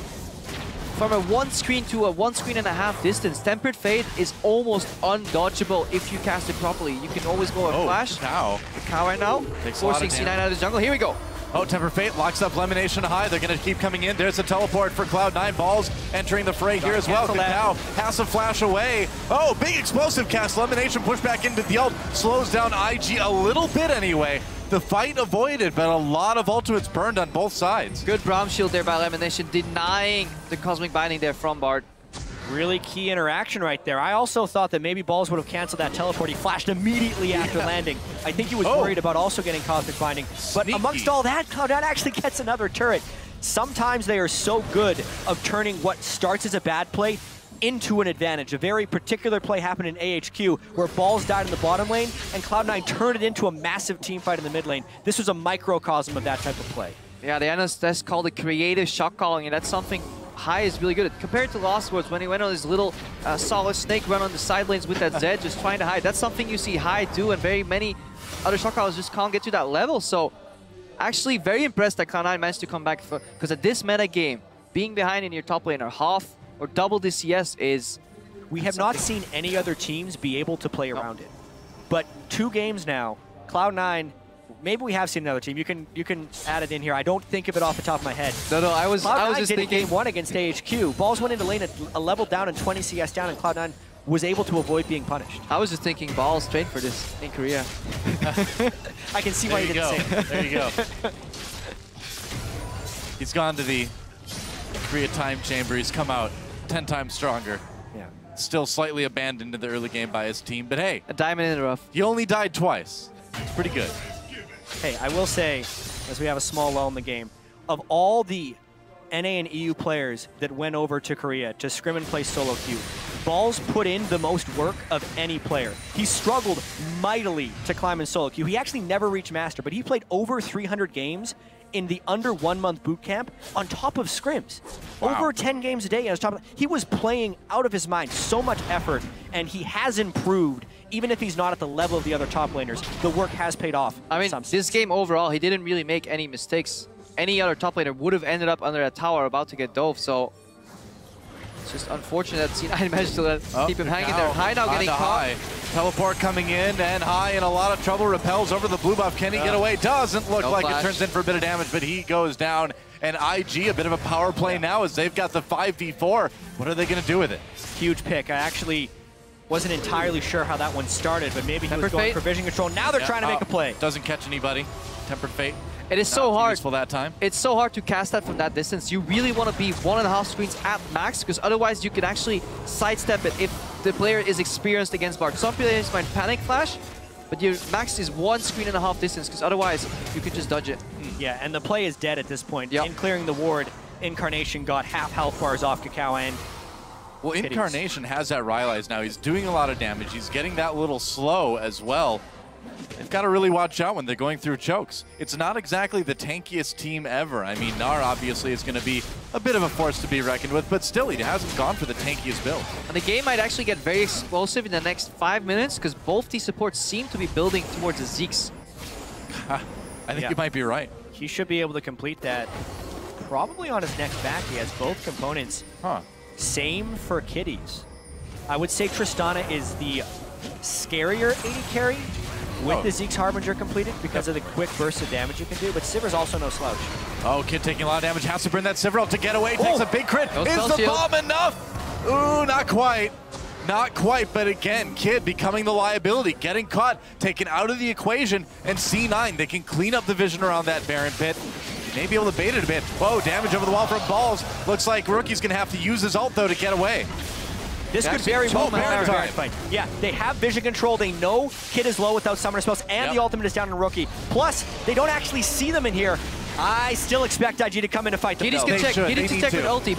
From a 1 screen to a 1.5 screen distance, Tempered Fate is almost undodgeable if you cast it properly. You can always go a flash. Cow. The cow right now, forcing C9 out of the jungle. Here we go. Oh, Tempered Fate locks up Elimination High. They're going to keep coming in. There's a teleport for Cloud9. Balls entering the fray here as well. Cow has to flash away. Oh, big explosive cast. Elimination push back into the ult. Slows down IG a little bit anyway. The fight avoided, but a lot of ultimates burned on both sides. Good Braum shield there by Elimination, denying the Cosmic Binding there from Bard. Really key interaction right there. I also thought that maybe Balls would have canceled that teleport. He flashed immediately after landing. I think he was worried about also getting Cosmic Binding. But amongst all that, Cloud9 actually gets another turret. Sometimes they are so good of turning what starts as a bad play into an advantage. A very particular play happened in AHQ where Balls died in the bottom lane and Cloud9 turned it into a massive team fight in the mid lane. This was a microcosm of that type of play. Yeah, that's called a creative shot calling, and that's something High is really good at. Compared to Lost Words, when he went on his little solid snake run on the side lanes with that Zed, just trying to hide. That's something you see High do, and very many other shot callers just can't get to that level. So actually very impressed that Cloud9 managed to come back, because at this meta game, being behind in your top lane or half or double the CS is... We have not seen any other teams be able to play around it. But 2 games now, Cloud9, maybe we have seen another team. You can add it in here. I don't think of it off the top of my head. No, I was just did thinking game 1 against AHQ. Balls went into lane at a level down and 20 CS down, and Cloud9 was able to avoid being punished. I was just thinking Balls trained for this in Korea. I can see why you didn't say it. There you go. He's gone to the Korea time chamber. He's come out 10 times stronger. Yeah. Still slightly abandoned in the early game by his team, but hey. A diamond in the rough. He only died twice. It's pretty good. Hey, I will say, as we have a small lull in the game, of all the NA and EU players that went over to Korea to scrim and play solo queue, Balls put in the most work of any player. He struggled mightily to climb in solo queue. He actually never reached Master, but he played over 300 games in the under 1 month boot camp on top of scrims. Wow. Over 10 games a day on top of, he was playing out of his mind, so much effort, and he has improved. Even if he's not at the level of the other top laners, the work has paid off. I mean, this game overall, he didn't really make any mistakes. Any other top laner would have ended up under a tower about to get dove, so it's just unfortunate that C9 managed to keep him hanging there. High now getting caught. High. Teleport coming in, and High in a lot of trouble. Repels over the blue buff. Can he get away? Doesn't look like it. Turns in for a bit of damage, but he goes down. And IG, a bit of a power play now as they've got the 5v4. What are they going to do with it? Huge pick. I actually wasn't entirely sure how that one started, but maybe he was going for vision control. Now they're trying to make a play. Doesn't catch anybody. Tempered Fate. It is so hard. Useful that time. It's so hard to cast that from that distance. You really want to be 1.5 screens at max, because otherwise you can actually sidestep it if the player is experienced against Bard. Some players might panic flash, but your max is 1.5 screen distance, because otherwise you can just dodge it. Yeah, and the play is dead at this point. In clearing the ward, Incarnation got half health bars off Kakao and well, Incarnation has that Rylai's now. He's doing a lot of damage. He's getting that little slow as well. They've got to really watch out when they're going through chokes. It's not exactly the tankiest team ever. I mean, Gnar obviously is going to be a bit of a force to be reckoned with, but still, he hasn't gone for the tankiest build. And the game might actually get very explosive in the next 5 minutes, because both these supports seem to be building towards the Zeeks. I think you might be right. He should be able to complete that probably on his next back. He has both components. Same for Kitties. I would say Tristana is the scarier AD carry with the Zeke's Harbinger completed because of the quick burst of damage you can do, but Sivir's also no slouch. Oh, Kid taking a lot of damage, has to bring that Sivir out to get away, takes a big crit. Is the bomb enough? Ooh, not quite. Not quite, but again, Kid becoming the liability, getting caught, taken out of the equation, and C9, they can clean up the vision around that Baron pit. They may be able to bait it a bit. Whoa, damage over the wall from Balls. Looks like Rookie's gonna have to use his ult though to get away. This could very well be a Baron fight. Yeah, they have vision control. They know Kid is low without summoner spells, and the ultimate is down on Rookie. Plus, they don't actually see them in here. I still expect IG to come in to fight them. He needs to check with ulti.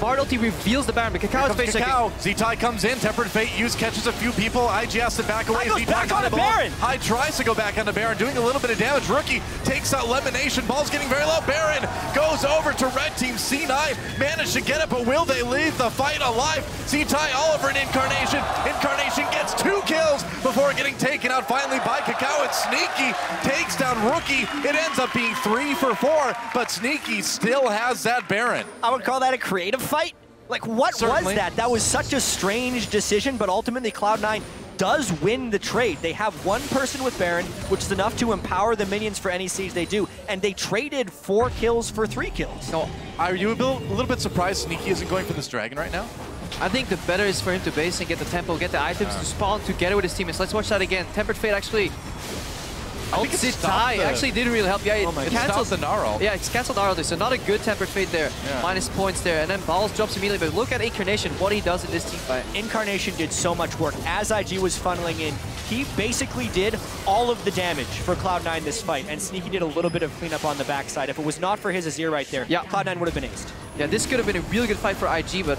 Bard ulti reveals the Baron, but Kakao's face checking. Z-Tai comes in, Tempered Fate, Use catches a few people. IG has to back away. Goes back on the Baron. High tries to go back on the Baron, doing a little bit of damage. Rookie takes out Lemonation. Ball's getting very low. Baron goes over to red team. C9 managed to get it, but will they leave the fight alive? Z-Tai all over an Incarnation. Incarnation gets 2 kills before getting taken out finally by Kakao, and Sneaky takes down Rookie. It ends up being 3 for 4, but Sneaky still has that Baron. I would call that a creative fight. Like, what was that? That was such a strange decision, but ultimately Cloud9 does win the trade. They have 1 person with Baron, which is enough to empower the minions for any siege they do, and they traded 4 kills for 3 kills. So, are you a little bit surprised Sneaky isn't going for this dragon right now? I think the better is for him to base and get the tempo, get the items to spawn together with his teammates. Let's watch that again. Tempered Fate actually Zitai actually didn't really help. Yeah, it canceled the Gnarl. Yeah, it's canceled Gnarl. So not a good Tempered Fate there. Yeah. Minus points there. And then Balls drops immediately. But look at Incarnation, what he does in this team fight. Incarnation did so much work. As IG was funneling in, he basically did all of the damage for Cloud9 this fight. And Sneaky did a little bit of cleanup on the backside. If it was not for his Azir right there, yeah, Cloud9 would have been aced. Yeah, this could have been a really good fight for IG, but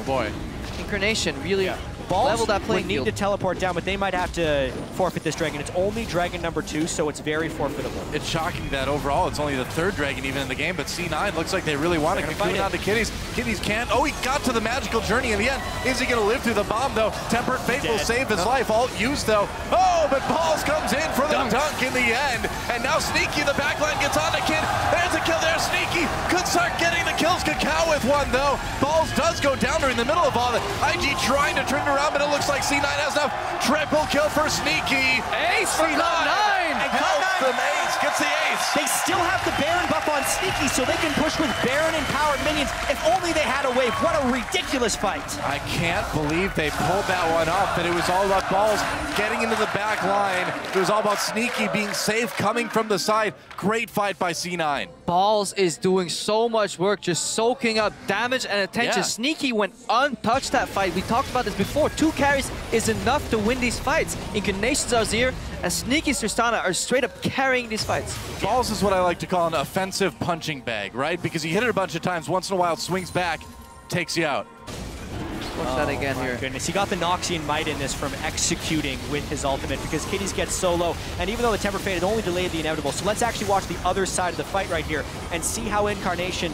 Incarnation really leveled that playing field. Need to teleport down, but they might have to forfeit this dragon. It's only dragon number 2, so it's very forfeitable. It's shocking that overall it's only the 3rd dragon even in the game, but C9 looks like they really want to cocoon on the Kitties. Kitties can't. Oh, he got to the magical journey in the end. Is he going to live through the bomb, though? Tempered Fate will save his life. Alt used, though. Oh, but Balls comes in for the dunk in the end. And now Sneaky, the backline, gets on the Kid. There's a kill there. Sneaky could start getting the kills. Cacao with one, though. Balls does go down there in the middle of all that. IG trying to turn it around, but it looks like C9 has enough. Triple kill for Sneaky. Ace for Cloud9. Helps them ace, gets the ace. They still have the Baron buff on Sneaky, so they can push with Baron and powered minions. If only they had a wave. What a ridiculous fight. I can't believe they pulled that one off, but it was all about Balls getting into the back line. It was all about Sneaky being safe, coming from the side. Great fight by C9. Balls is doing so much work, just soaking up damage and attention. Yeah. Sneaky went untouched that fight. We talked about this before. 2 carries is enough to win these fights. Incarnation's Azir and Sneaky's Tristana are straight up carrying these fights. Balls is what I like to call an offensive punching bag, right? Because you hit it a bunch of times, once in a while it swings back, takes you out. Watch that again here. Goodness, he got the Noxian Might in this from executing with his ultimate because Kitties get so low. And even though the Temper Fate had only delayed the inevitable, so let's actually watch the other side of the fight right here and see how Incarnation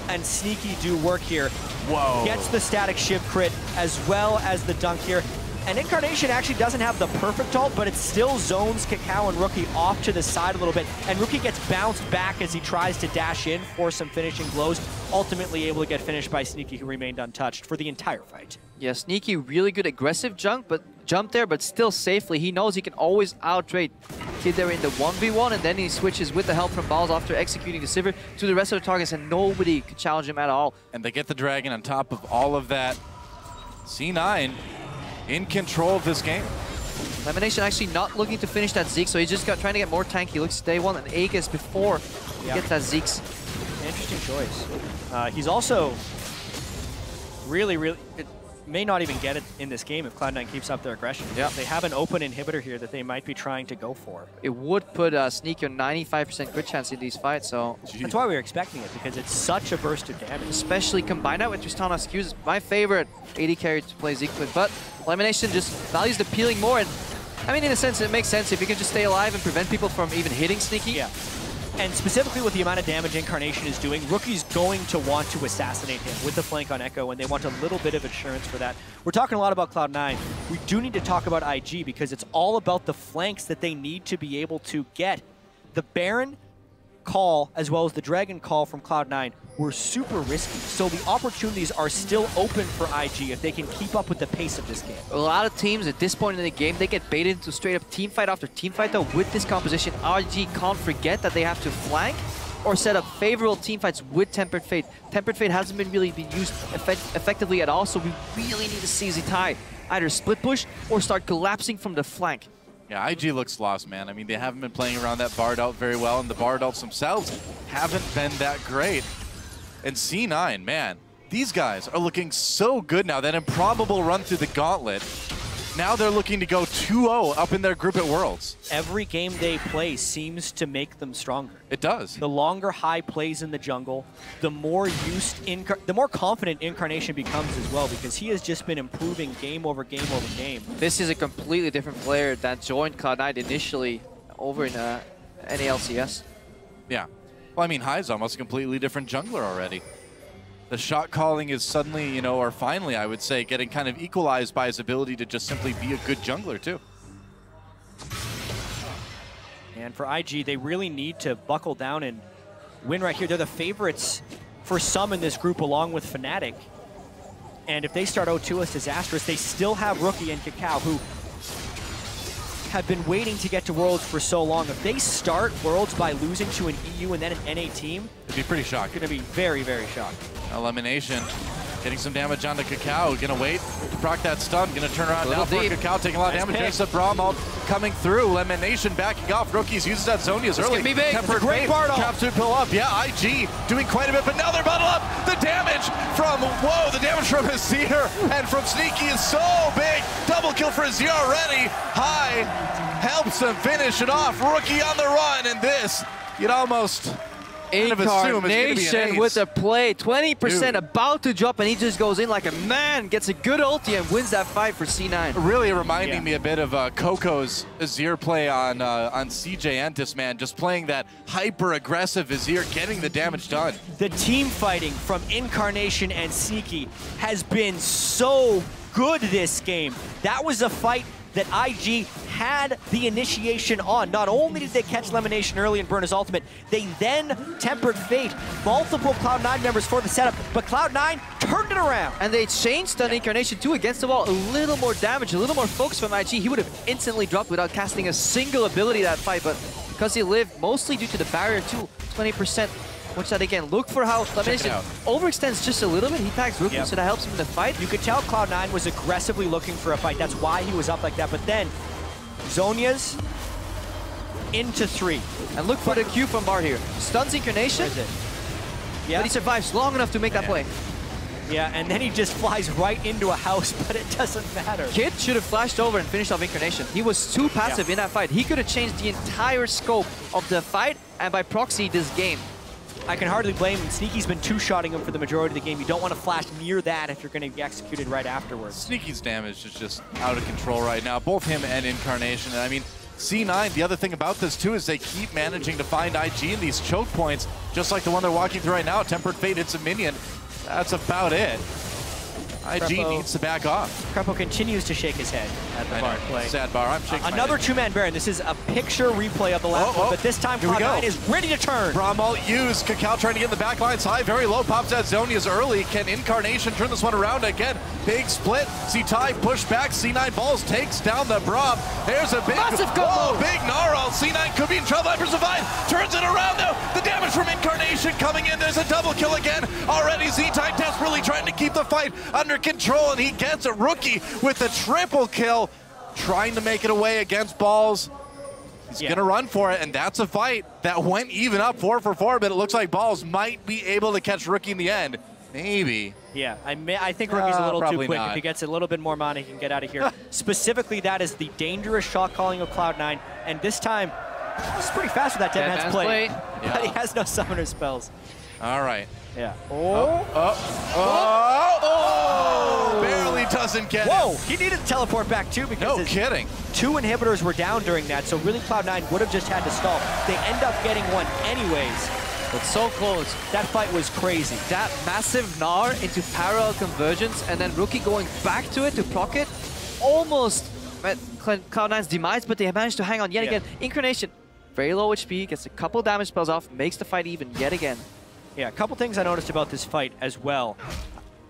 and Sneaky do work here. Whoa. Gets the static shiv crit as well as the dunk here. And Incarnation actually doesn't have the perfect ult, but it still zones Cacao and Rookie off to the side a little bit. And Rookie gets bounced back as he tries to dash in for some finishing blows, ultimately able to get finished by Sneaky, who remained untouched for the entire fight. Yeah, Sneaky, really good aggressive jump there, but still safely. He knows he can always out-trade Kid there in the 1v1, and then he switches with the help from Balls after executing the Sivir to the rest of the targets, and nobody could challenge him at all. And they get the Dragon on top of all of that. C9 in control of this game. Elimination actually not looking to finish that Zeke, so he's just trying to get more tanky. He looks day one and Aegis before he gets that Zeke's. Interesting choice. He's also really, it may not even get it in this game if Cloud9 keeps up their aggression. Yeah. They have an open inhibitor here that they might be trying to go for. It would put Sneaky on 95% crit chance in these fights, so... That's why we were expecting it, because it's such a burst of damage. Especially combined out with Tristana Skews, my favorite AD carry to play Zeke with, but Elimination just values the peeling more, and I mean, in a sense, it makes sense if you can just stay alive and prevent people from even hitting Sneaky. Yeah. And specifically with the amount of damage Incarnation is doing, Rookie's going to want to assassinate him with the flank on Echo, and they want a little bit of insurance for that. We're talking a lot about Cloud9. We do need to talk about IG because it's all about the flanks that they need to be able to get. The Baron call, as well as the Dragon call from Cloud9, were super risky. So the opportunities are still open for IG if they can keep up with the pace of this game. A lot of teams at this point in the game, they get baited into straight up team fight after team fight, though. With this composition, IG can't forget that they have to flank or set up favorable team fights with Tempered Fate. Tempered Fate hasn't been really used effectively at all, so we really need to see Zitai either split push or start collapsing from the flank. Yeah, IG looks lost, man. I mean, they haven't been playing around that Bard ult very well, and the Bard ults themselves haven't been that great. And C9, man, these guys are looking so good now. That improbable run through the gauntlet, now they're looking to go 2-0 up in their group at Worlds. Every game they play seems to make them stronger. It does. The longer High plays in the jungle, the more the more confident Incarnation becomes as well, because he has just been improving game over game over game. This is a completely different player that joined Cloud9 initially over in NALCS. Yeah. Well, I mean, High's almost a completely different jungler already. The shot calling is suddenly, you know, or finally, I would say, getting kind of equalized by his ability to just simply be a good jungler, too. And for IG, they really need to buckle down and win right here. They're the favorites for some in this group, along with Fnatic. And if they start 0-2 as disastrous, they still have Rookie and Cacao, who have been waiting to get to Worlds for so long. If they start Worlds by losing to an EU and then an NA team, it'd be pretty shocking. Gonna be very, very shocking. Elimination Getting some damage onto Kakao. Gonna wait to proc that stun. Gonna turn around now for Kakao, taking a lot of damage. There's the Bramalt coming through. Lemonation backing off. Rookies uses that Zonia's early. Gonna be big. Tempered Great Bartle. Traps to pull up. Yeah, IG doing quite a bit, but now they're bundled up. The damage from, the damage from Azir and from Sneaky is so big. Double kill for Azir already. High helps him finish it off. Rookie on the run, and this, you'd almost kind of assume it's gonna be an ace. With a play, 20% about to drop, and he just goes in like a man, gets a good ulti, and wins that fight for C9. Really reminding me a bit of Coco's Azir play on CJ Entis, man. Just playing that hyper-aggressive Azir, getting the damage done. The team fighting from Incarnation and Sneaky has been so good this game. That was a fight that IG had the initiation on. Not only did they catch Lemonation early and burn his ultimate, they then tempered fate. Multiple Cloud9 members for the setup, but Cloud9 turned it around. And they changed Stun Incarnation too against the wall. A little more damage, a little more focus from IG. He would have instantly dropped without casting a single ability that fight, but because he lived, mostly due to the barrier too, 20%. Watch that again. Look for how Lemonation overextends just a little bit. He tags Rookie, so that helps him in the fight. You could tell Cloud9 was aggressively looking for a fight. That's why he was up like that. But then, Zonia's into 3. And look for the Q from Bar here. Stuns Incarnation, yeah, but he survives long enough to make that play. Yeah, and then he just flies right into a house, but it doesn't matter. Kid should have flashed over and finished off Incarnation. He was too passive in that fight. He could have changed the entire scope of the fight, and by proxy, this game. I can hardly blame him. Sneaky's been two-shotting him for the majority of the game. You don't want to flash near that if you're going to be executed right afterwards. Sneaky's damage is just out of control right now, both him and Incarnation. And I mean, C9, the other thing about this too is they keep managing to find IG in these choke points, just like the one they're walking through right now. Tempered Fate hits a minion. That's about it. IG needs to back off. Crepo continues to shake his head at the bar play. Sad bar. I'm shaking another two-man Baron. This is a picture replay of the last one, but this time Cloud9 is ready to turn. Bramalt used. Kakao trying to get in the back lines high. Very low. Pops at Zonia's early. Can Incarnation turn this one around again? Big split. C-Tai push back. C9 balls takes down the Bram. There's a big big Gnarl. C9 could be in trouble. Hyper survive. Turns it around though. The damage from Incarnation coming in. There's a double kill again. Already Z-Tai desperately trying to keep the fight under control, and he gets a Rookie with a triple kill, trying to make it away against Balls. He's gonna run for it, and that's a fight that went even up 4 for 4, but it looks like Balls might be able to catch Rookie in the end. Maybe. Yeah, I think Rookie's a little too quick. Not. If he gets a little bit more mana, he can get out of here. Specifically, that is the dangerous shot calling of Cloud9, and this time, he's pretty fast with that dead man's play. But he has no summoner spells. All right. Yeah. Barely doesn't get Whoa! it. He needed to teleport back too because no kidding. 2 inhibitors were down during that, so really Cloud9 would have just had to stall. They end up getting one anyways. But so close. That fight was crazy. That massive Gnar into parallel convergence, and then Rookie going back to it to proc it, almost at Cloud9's demise, but they managed to hang on yet again. Incarnation, very low HP, gets a couple damage spells off, makes the fight even yet again. Yeah, a couple things I noticed about this fight as well.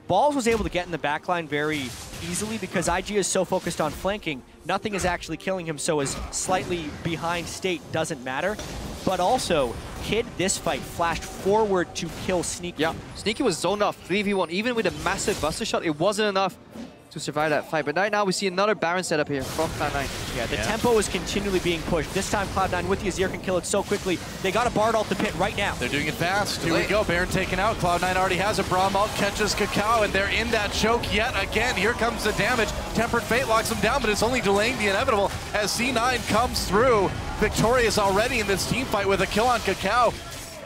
Balls was able to get in the backline very easily because IG is so focused on flanking, nothing is actually killing him, so his slightly behind state doesn't matter. But also, Kid, this fight, flashed forward to kill Sneaky. Yeah, Sneaky was zoned off 3v1. Even with a massive buster shot, it wasn't enough to survive that fight. But right now, we see another Baron setup here from Cloud9. Yeah, the tempo is continually being pushed. This time, Cloud9 with the Azir can kill it so quickly. They got a Bard ult to pit right now. They're doing it fast. Here we go. Baron taken out. Cloud9 already has a Braum ult, catches Kakao, and they're in that choke yet again. Here comes the damage. Tempered Fate locks them down, but it's only delaying the inevitable as C9 comes through. Victorious already in this team fight with a kill on Kakao.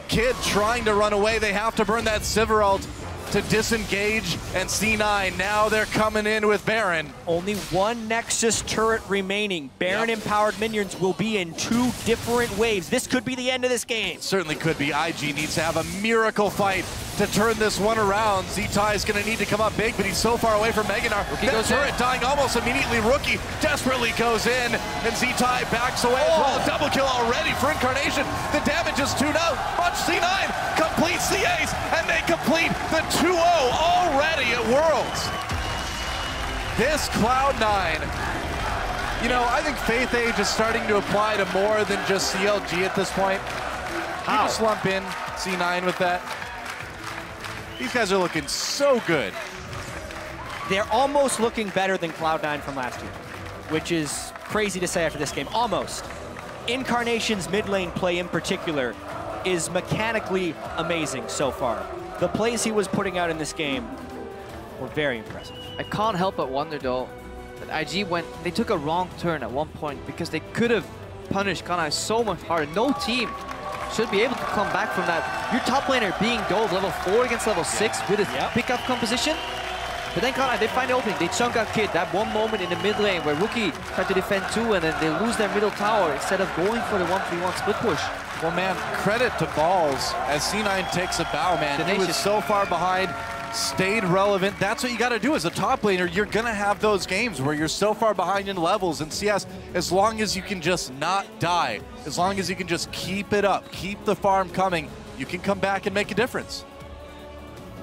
Kid trying to run away. They have to burn that Sivir ult to disengage, and C9, now they're coming in with Baron. Only one Nexus turret remaining. Baron-empowered minions will be in 2 different waves. This could be the end of this game. Certainly could be. IG needs to have a miracle fight to turn this one around. Z-Tai is going to need to come up big, but he's so far away from Meganar. That turret dying almost immediately. Rookie desperately goes in, and Z-Tai backs away as well. Double kill already for Incarnation. The damage is 2-0. Watch C9 completes the ace, and they complete the 2-0 already at Worlds. This Cloud9, you know, I think Faith Age is starting to apply to more than just CLG at this point. You just lump in C9 with that. These guys are looking so good. They're almost looking better than Cloud9 from last year, which is crazy to say after this game. Almost. Incarnation's mid lane play in particular is mechanically amazing so far. The plays he was putting out in this game were very impressive. I can't help but wonder though, that IG they took a wrong turn at one point because they could have punished Cloud9 so much harder. No team should be able to come back from that. Your top laner being dove level 4 against level 6 with his pickup composition. But then Cloud9, they find the opening, they chunk out Kid. That one moment in the mid lane where Rookie tried to defend 2 and then they lose their middle tower instead of going for the 1v1 split push. Well, man, credit to Balls as C9 takes a bow, man. He was so far behind, stayed relevant. That's what you got to do as a top laner. You're going to have those games where you're so far behind in levels. And CS, as long as you can just not die, as long as you can just keep it up, keep the farm coming, you can come back and make a difference.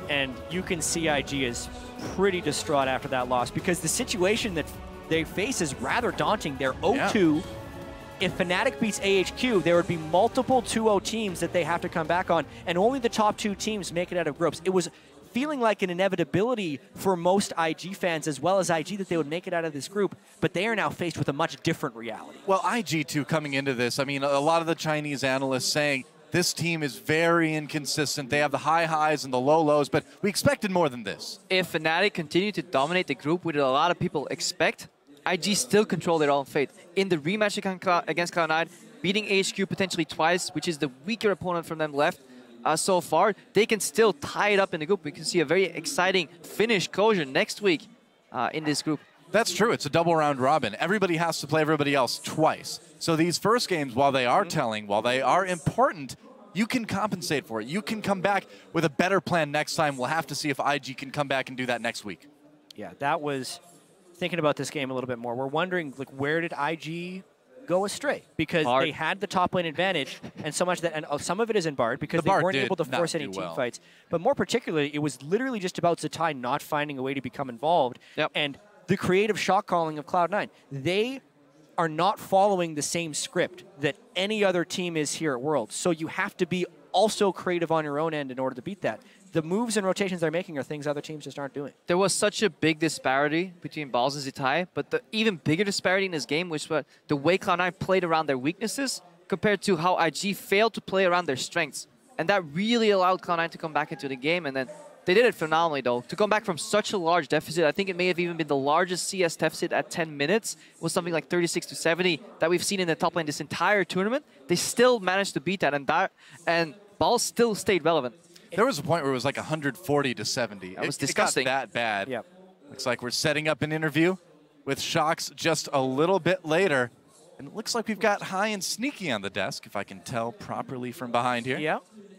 And you can see IG is pretty distraught after that loss because the situation that they face is rather daunting. They're 0-2. If Fnatic beats AHQ, there would be multiple 2-0 teams that they have to come back on, and only the top 2 teams make it out of groups. It was feeling like an inevitability for most IG fans as well as IG that they would make it out of this group, but they are now faced with a much different reality. Well, IG too, coming into this, I mean, a lot of the Chinese analysts saying this team is very inconsistent. They have the high highs and the low lows, but we expected more than this. If Fnatic continue to dominate the group, which a lot of people expect, IG still control their own fate. In the rematch against Cloud9, beating HQ potentially twice, which is the weaker opponent from them left so far, they can still tie it up in the group. We can see a very exciting finish closure next week in this group. That's true. It's a double round robin. Everybody has to play everybody else twice. So these first games, while they are telling, while they are important, you can compensate for it. You can come back with a better plan next time. We'll have to see if IG can come back and do that next week. Yeah, that was thinking about this game a little bit more. We're wondering, like, where did IG go astray? Because they had the top lane advantage, and so much that, and some of it is in Bard because they weren't able to force any team fights. But more particularly, it was literally just about Zatai not finding a way to become involved. And the creative shot calling of Cloud9. They are not following the same script that any other team is here at Worlds. So you have to be also creative on your own end in order to beat that. The moves and rotations they're making are things other teams just aren't doing. There was such a big disparity between Balls and Zatai, but the even bigger disparity in this game was the way Cloud9 played around their weaknesses compared to how IG failed to play around their strengths. And that really allowed Cloud9 to come back into the game, and then they did it phenomenally, though. To come back from such a large deficit, I think it may have even been the largest CS deficit at 10 minutes, was something like 36-70 that we've seen in the top lane this entire tournament. They still managed to beat that, and Balls still stayed relevant. There was a point where it was like 140-70. That was disgusting. It got that bad. Yep. Looks like we're setting up an interview with Shocks just a little bit later. And it looks like we've got High and Sneaky on the desk, if I can tell properly from behind here. Yeah,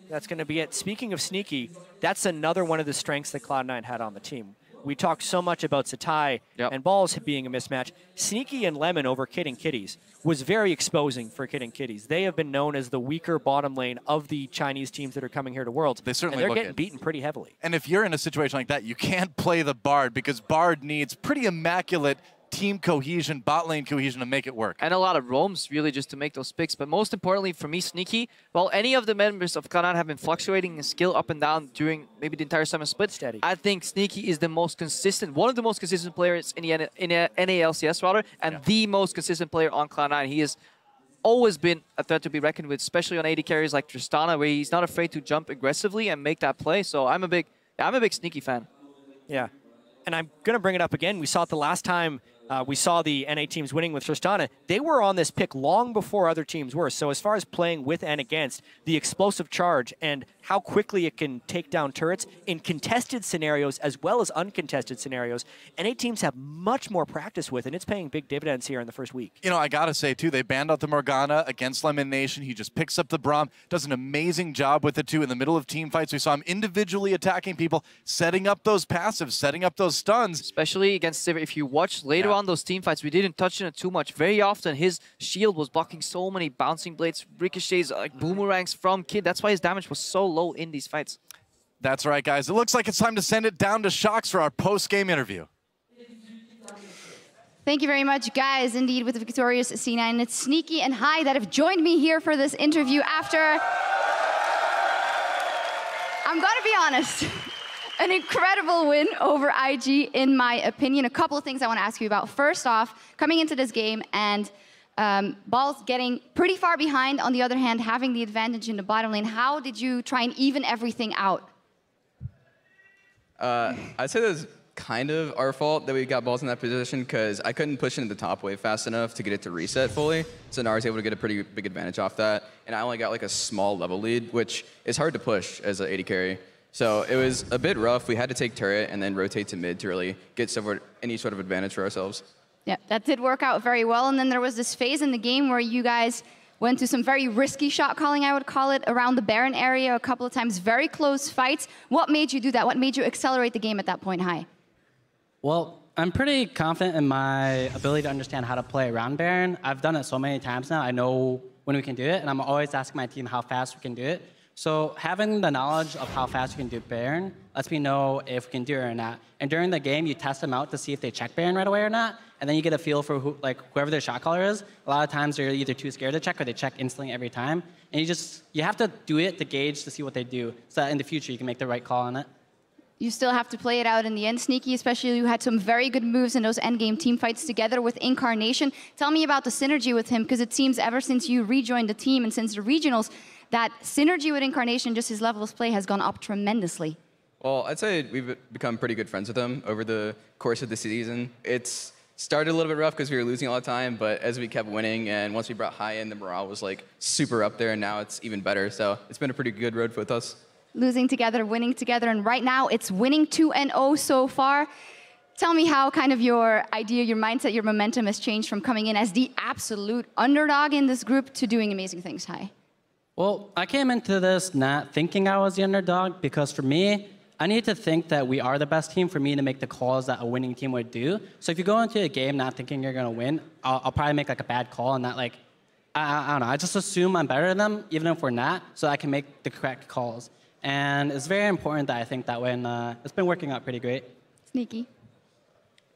that's going to be it. Speaking of Sneaky, that's another one of the strengths that Cloud9 had on the team. We talked so much about Zatai and Balls being a mismatch. Sneaky and Lemon over Kid and Kitties was very exposing for Kid and Kitties. They have been known as the weaker bottom lane of the Chinese teams that are coming here to Worlds. They certainly and they're getting beaten pretty heavily. And if you're in a situation like that, you can't play the Bard because Bard needs pretty immaculate team cohesion, bot lane cohesion to make it work. And a lot of roams, really, just to make those picks. But most importantly, for me, Sneaky, while any of the members of Cloud9 have been fluctuating in skill up and down during maybe the entire summer split, steady. I think Sneaky is the most consistent, one of the most consistent players in the NALCS, rather, and the most consistent player on Cloud9. He has always been a threat to be reckoned with, especially on AD carries like Tristana, where he's not afraid to jump aggressively and make that play. So I'm a big Sneaky fan. Yeah, and I'm going to bring it up again. We saw it the last time we saw the NA teams winning with Tristana. They were on this pick long before other teams were. So as far as playing with and against, the explosive charge and how quickly it can take down turrets in contested scenarios as well as uncontested scenarios, NA teams have much more practice with, and it's paying big dividends here in the first week. You know, I got to say, too, they banned out the Morgana against Lemon Nation. He just picks up the Braum, does an amazing job with it, too. In the middle of team fights, we saw him individually attacking people, setting up those passives, setting up those stuns. Especially against Sivir. If you watch later on those team fights, we didn't touch on it too much. Very often, his shield was blocking so many bouncing blades, ricochets, like boomerangs from Kid. That's why his damage was so low in these fights. That's right, guys. It looks like it's time to send it down to Shocks for our post-game interview. Thank you very much, guys. Indeed, with the victorious C9, it's Sneaky and High that have joined me here for this interview after... I'm gonna be honest. An incredible win over IG, in my opinion. A couple of things I want to ask you about. First off, coming into this game and Balls getting pretty far behind, on the other hand, having the advantage in the bottom lane. How did you try and even everything out? I'd say that was kind of our fault that we got Balls in that position because I couldn't push into the top wave fast enough to get it to reset fully. So now I was able to get a pretty big advantage off that. And I only got like a small level lead, which is hard to push as an AD carry. So it was a bit rough. We had to take turret and then rotate to mid to really get any sort of advantage for ourselves. Yeah, that did work out very well. And then there was this phase in the game where you guys went to some very risky shot calling, I would call it, around the Baron area a couple of times. Very close fights. What made you do that? What made you accelerate the game at that point, Hai? Well, I'm pretty confident in my ability to understand how to play around Baron. I've done it so many times now. I know when we can do it, and I'm always asking my team how fast we can do it. So having the knowledge of how fast we can do Baron lets me know if we can do it or not. And during the game, you test them out to see if they check Baron right away or not, and then you get a feel for whoever their shot caller is. A lot of times they're either too scared to check or they check instantly every time. And you have to do it to gauge to see what they do, so that in the future you can make the right call on it. You still have to play it out in the end, Sneaky, especially you had some very good moves in those endgame team fights together with Incarnation. Tell me about the synergy with him, because it seems ever since you rejoined the team and since the regionals, that synergy with Incarnation, just his level of play, has gone up tremendously. Well, I'd say we've become pretty good friends with him over the course of the season. It's started a little bit rough because we were losing all the time, but as we kept winning and once we brought Hai in, the morale was like super up there, and now it's even better. So it's been a pretty good road with us. Losing together, winning together, and right now it's winning 2-0 so far. Tell me how kind of your idea, your mindset, your momentum has changed from coming in as the absolute underdog in this group to doing amazing things, Hai. Well, I came into this not thinking I was the underdog, because for me, I need to think that we are the best team for me to make the calls that a winning team would do. So if you go into a game not thinking you're going to win, I'll probably make like a bad call and not like, I don't know, I just assume I'm better than them, even if we're not, so I can make the correct calls. And it's very important that I think that way, and it's been working out pretty great. Sneaky.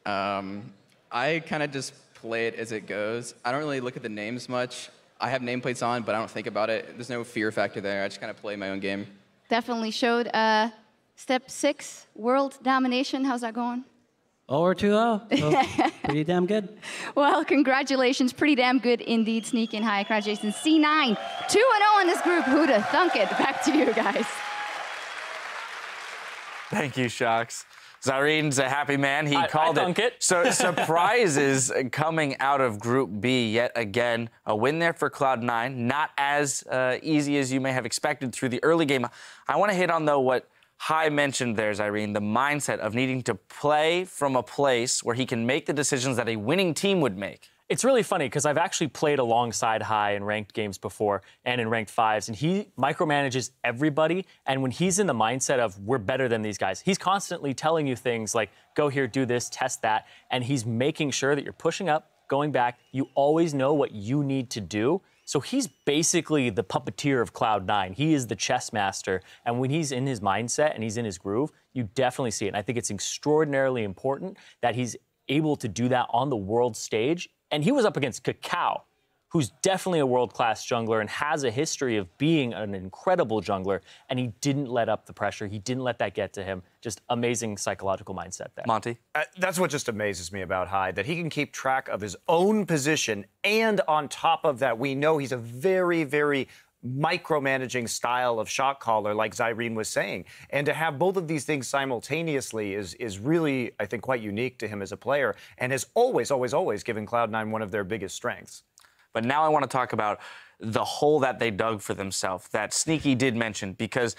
I kind of just play it as it goes. I don't really look at the names much. I have nameplates on, but I don't think about it. There's no fear factor there. I just kind of play my own game. Definitely showed step 6, world domination. How's that going? Oh, we're 2-0. So pretty damn good. Well, congratulations. Pretty damn good indeed, Sneaky and Hai. Congratulations. C9, 2-0 in this group. Who'd have thunk it? Back to you guys. Thank you, Shocks. Zarin's a happy man. He called it. So surprises coming out of Group B yet again. A win there for Cloud9. Not as easy as you may have expected through the early game. I want to hit on, though, what Hai mentioned there, Zareen, the mindset of needing to play from a place where he can make the decisions that a winning team would make. It's really funny because I've actually played alongside Hai in ranked games before and in ranked 5s, and he micromanages everybody. And when he's in the mindset of we're better than these guys, he's constantly telling you things like, go here, do this, test that. And he's making sure that you're pushing up, going back. You always know what you need to do. So he's basically the puppeteer of Cloud9. He is the chess master. And when he's in his mindset and he's in his groove, you definitely see it. And I think it's extraordinarily important that he's able to do that on the world stage. And he was up against Kakao, who's definitely a world-class jungler and has a history of being an incredible jungler, and he didn't let up the pressure. He didn't let that get to him. Just amazing psychological mindset there. Monty? That's what just amazes me about Hai, that he can keep track of his own position, and on top of that, we know he's a very, very micromanaging style of shot caller, like Zyrene was saying. And to have both of these things simultaneously is really, I think, quite unique to him as a player, and has always, always, always given Cloud9 one of their biggest strengths. But now I want to talk about the hole that they dug for themselves, that Sneaky did mention, because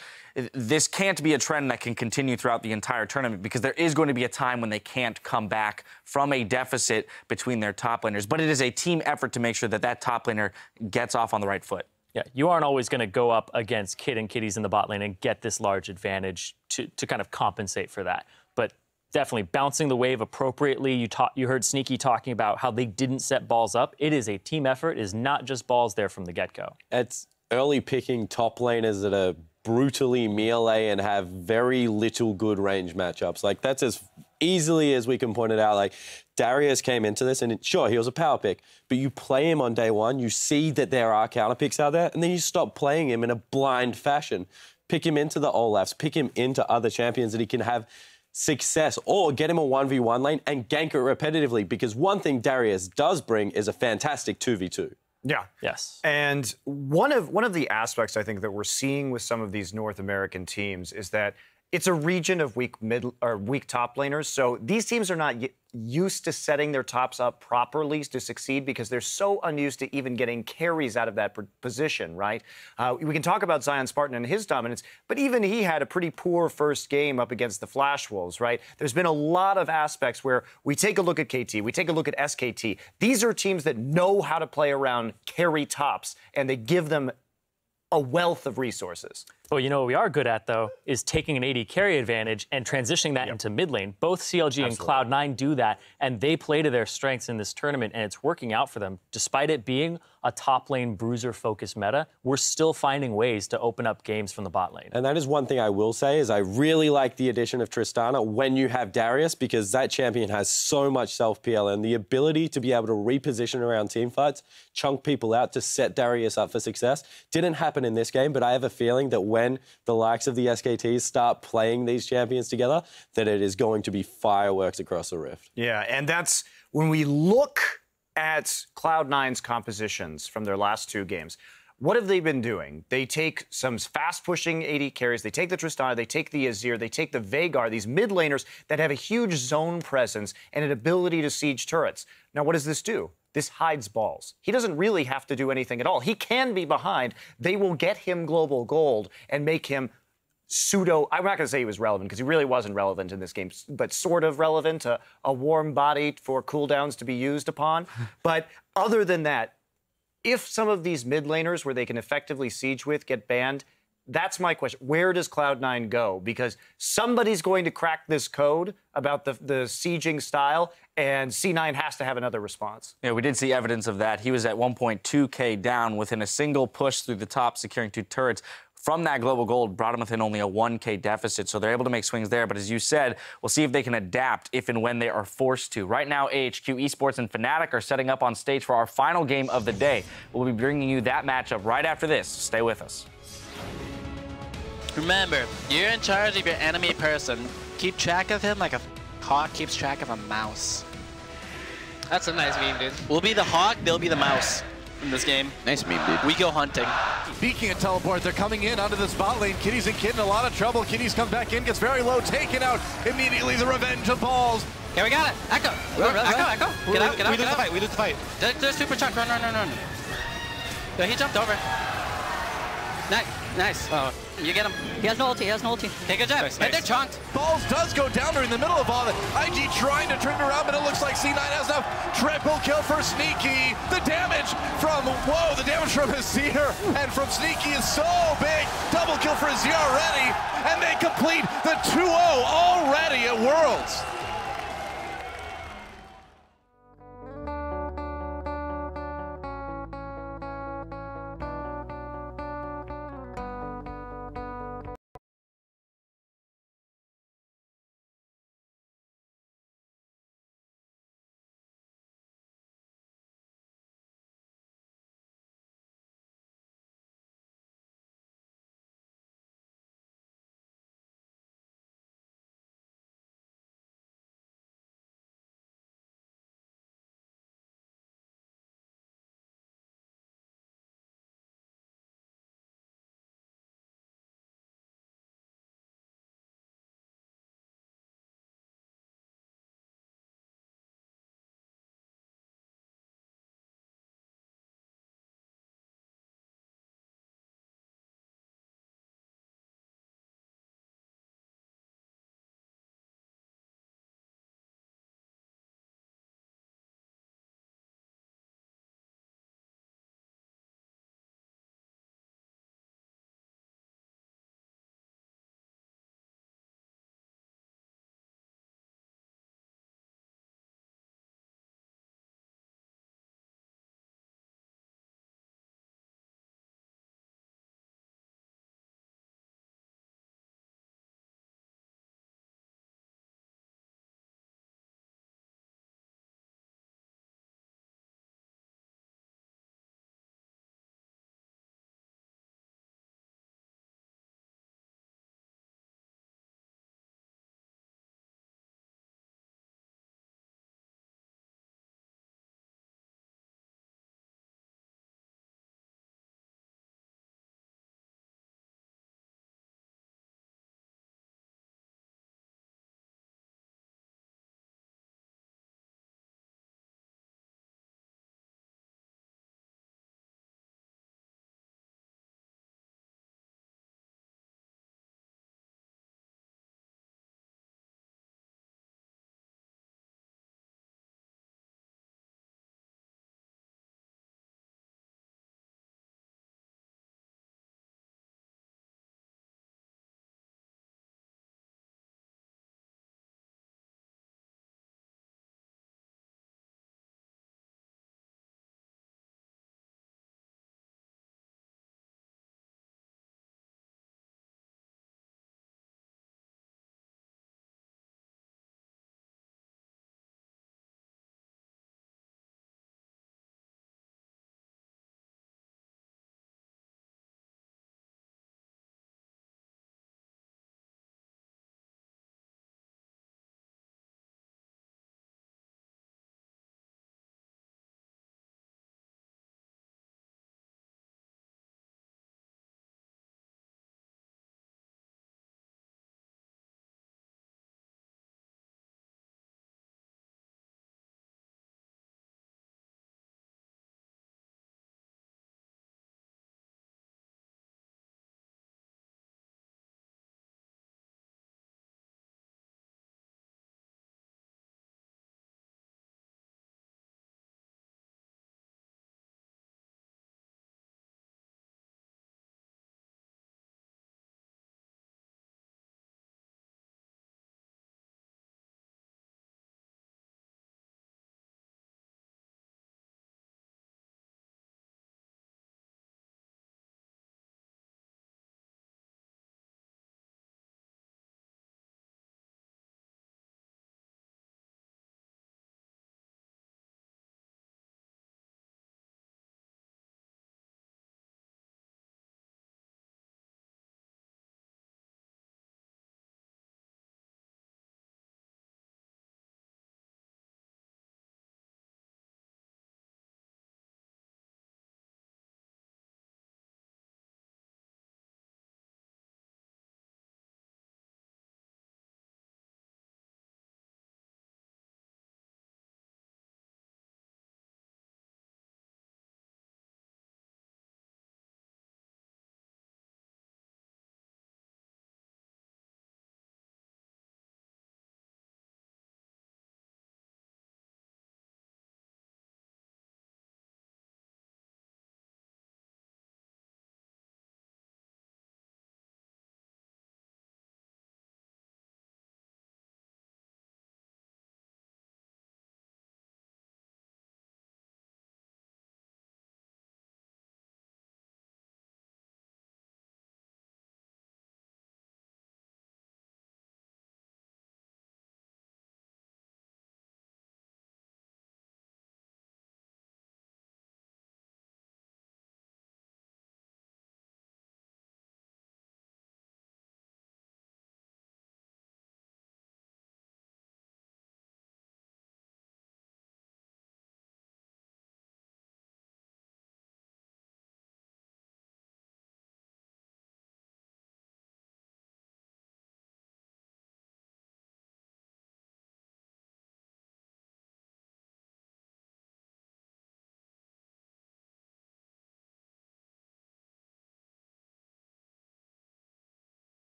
this can't be a trend that can continue throughout the entire tournament, because there is going to be a time when they can't come back from a deficit between their top laners. But it is a team effort to make sure that that top laner gets off on the right foot. Yeah, you aren't always going to go up against Kid and Kitties in the bot lane and get this large advantage to kind of compensate for that. But definitely bouncing the wave appropriately. You heard Sneaky talking about how they didn't set balls up. It is a team effort. It is not just balls there from the get-go. It's early picking top laners that are brutally melee and have very little good range matchups. Like, that's as easily as we can point it out. Like, Darius came into this, and sure, he was a power pick, but you play him on day one, you see that there are counter picks out there, and then you stop playing him in a blind fashion. pick him into the Olafs, pick him into other champions that he can have success, or get him a 1v1 lane and gank it repetitively, because one thing Darius does bring is a fantastic 2v2. Yeah. Yes. And one of the aspects I think that we're seeing with some of these North American teams is that it's a region of weak top laners. So these teams are not used to setting their tops up properly to succeed because they're so unused to even getting carries out of that position, right? We can talk about Zion Spartan and his dominance, but even he had a pretty poor first game up against the Flash Wolves, right? There's been a lot of aspects where we take a look at KT, we take a look at SKT. These are teams that know how to play around carry tops, and they give them a wealth of resources. Well, you know what we are good at, though, is taking an AD carry advantage and transitioning that into mid lane. Both CLG and Cloud9 do that, and they play to their strengths in this tournament, and it's working out for them. Despite it being a top lane bruiser-focused meta, we're still finding ways to open up games from the bot lane. And that is one thing I will say, is I really like the addition of Tristana when you have Darius, because that champion has so much self-PL, and the ability to be able to reposition around team fights, chunk people out to set Darius up for success. Didn't happen in this game, but I have a feeling that when the likes of the SKTs start playing these champions together, that it is going to be fireworks across the Rift. Yeah, and that's when we look at Cloud9's compositions from their last 2 games. What have they been doing? They take some fast-pushing AD carries, they take the Tristana, they take the Azir, they take the Veigar, these mid laners that have a huge zone presence and an ability to siege turrets. Now, what does this do? This hides balls. He doesn't really have to do anything at all. He can be behind. They will get him global gold and make him pseudo, I'm not going to say he was relevant because he really wasn't relevant in this game, but sort of relevant, a warm body for cooldowns to be used upon. But other than that, if some of these mid laners where they can effectively siege with get banned, that's my question. Where does Cloud9 go? Because somebody's going to crack this code about the sieging style, and C9 has to have another response. Yeah, we did see evidence of that. He was at 1.2K down within a single push through the top, securing 2 turrets. From that global gold, brought him within only a 1K deficit, so they're able to make swings there. But as you said, we'll see if they can adapt if and when they are forced to. Right now, AHQ Esports and Fnatic are setting up on stage for our final game of the day. We'll be bringing you that matchup right after this. Stay with us. Remember, you're in charge of your enemy person. Keep track of him like a hawk keeps track of a mouse. That's a nice meme, dude. We'll be the hawk, they'll be the mouse in this game. Nice meme, dude. We go hunting. Speaking of teleport, they're coming in onto this bot lane. Kitty's and Kid in a lot of trouble. Kitty's comes back in, gets very low, taken out immediately. The revenge of balls. Okay, we got it. Echo. Echo. Get out. We lose the fight. We lose the fight. There's super chunk. Run. Yeah, he jumped over. Nice. Oh, you get him. He has no ulti. Okay, good job. Nice. And they're chunked. Balls does go down there in the middle of all of it. IG trying to turn it around, but it looks like C9 has enough. Triple kill for Sneaky. The damage from Azir and from Sneaky is so big. Double kill for Azir already, and they complete the 2-0 already at Worlds.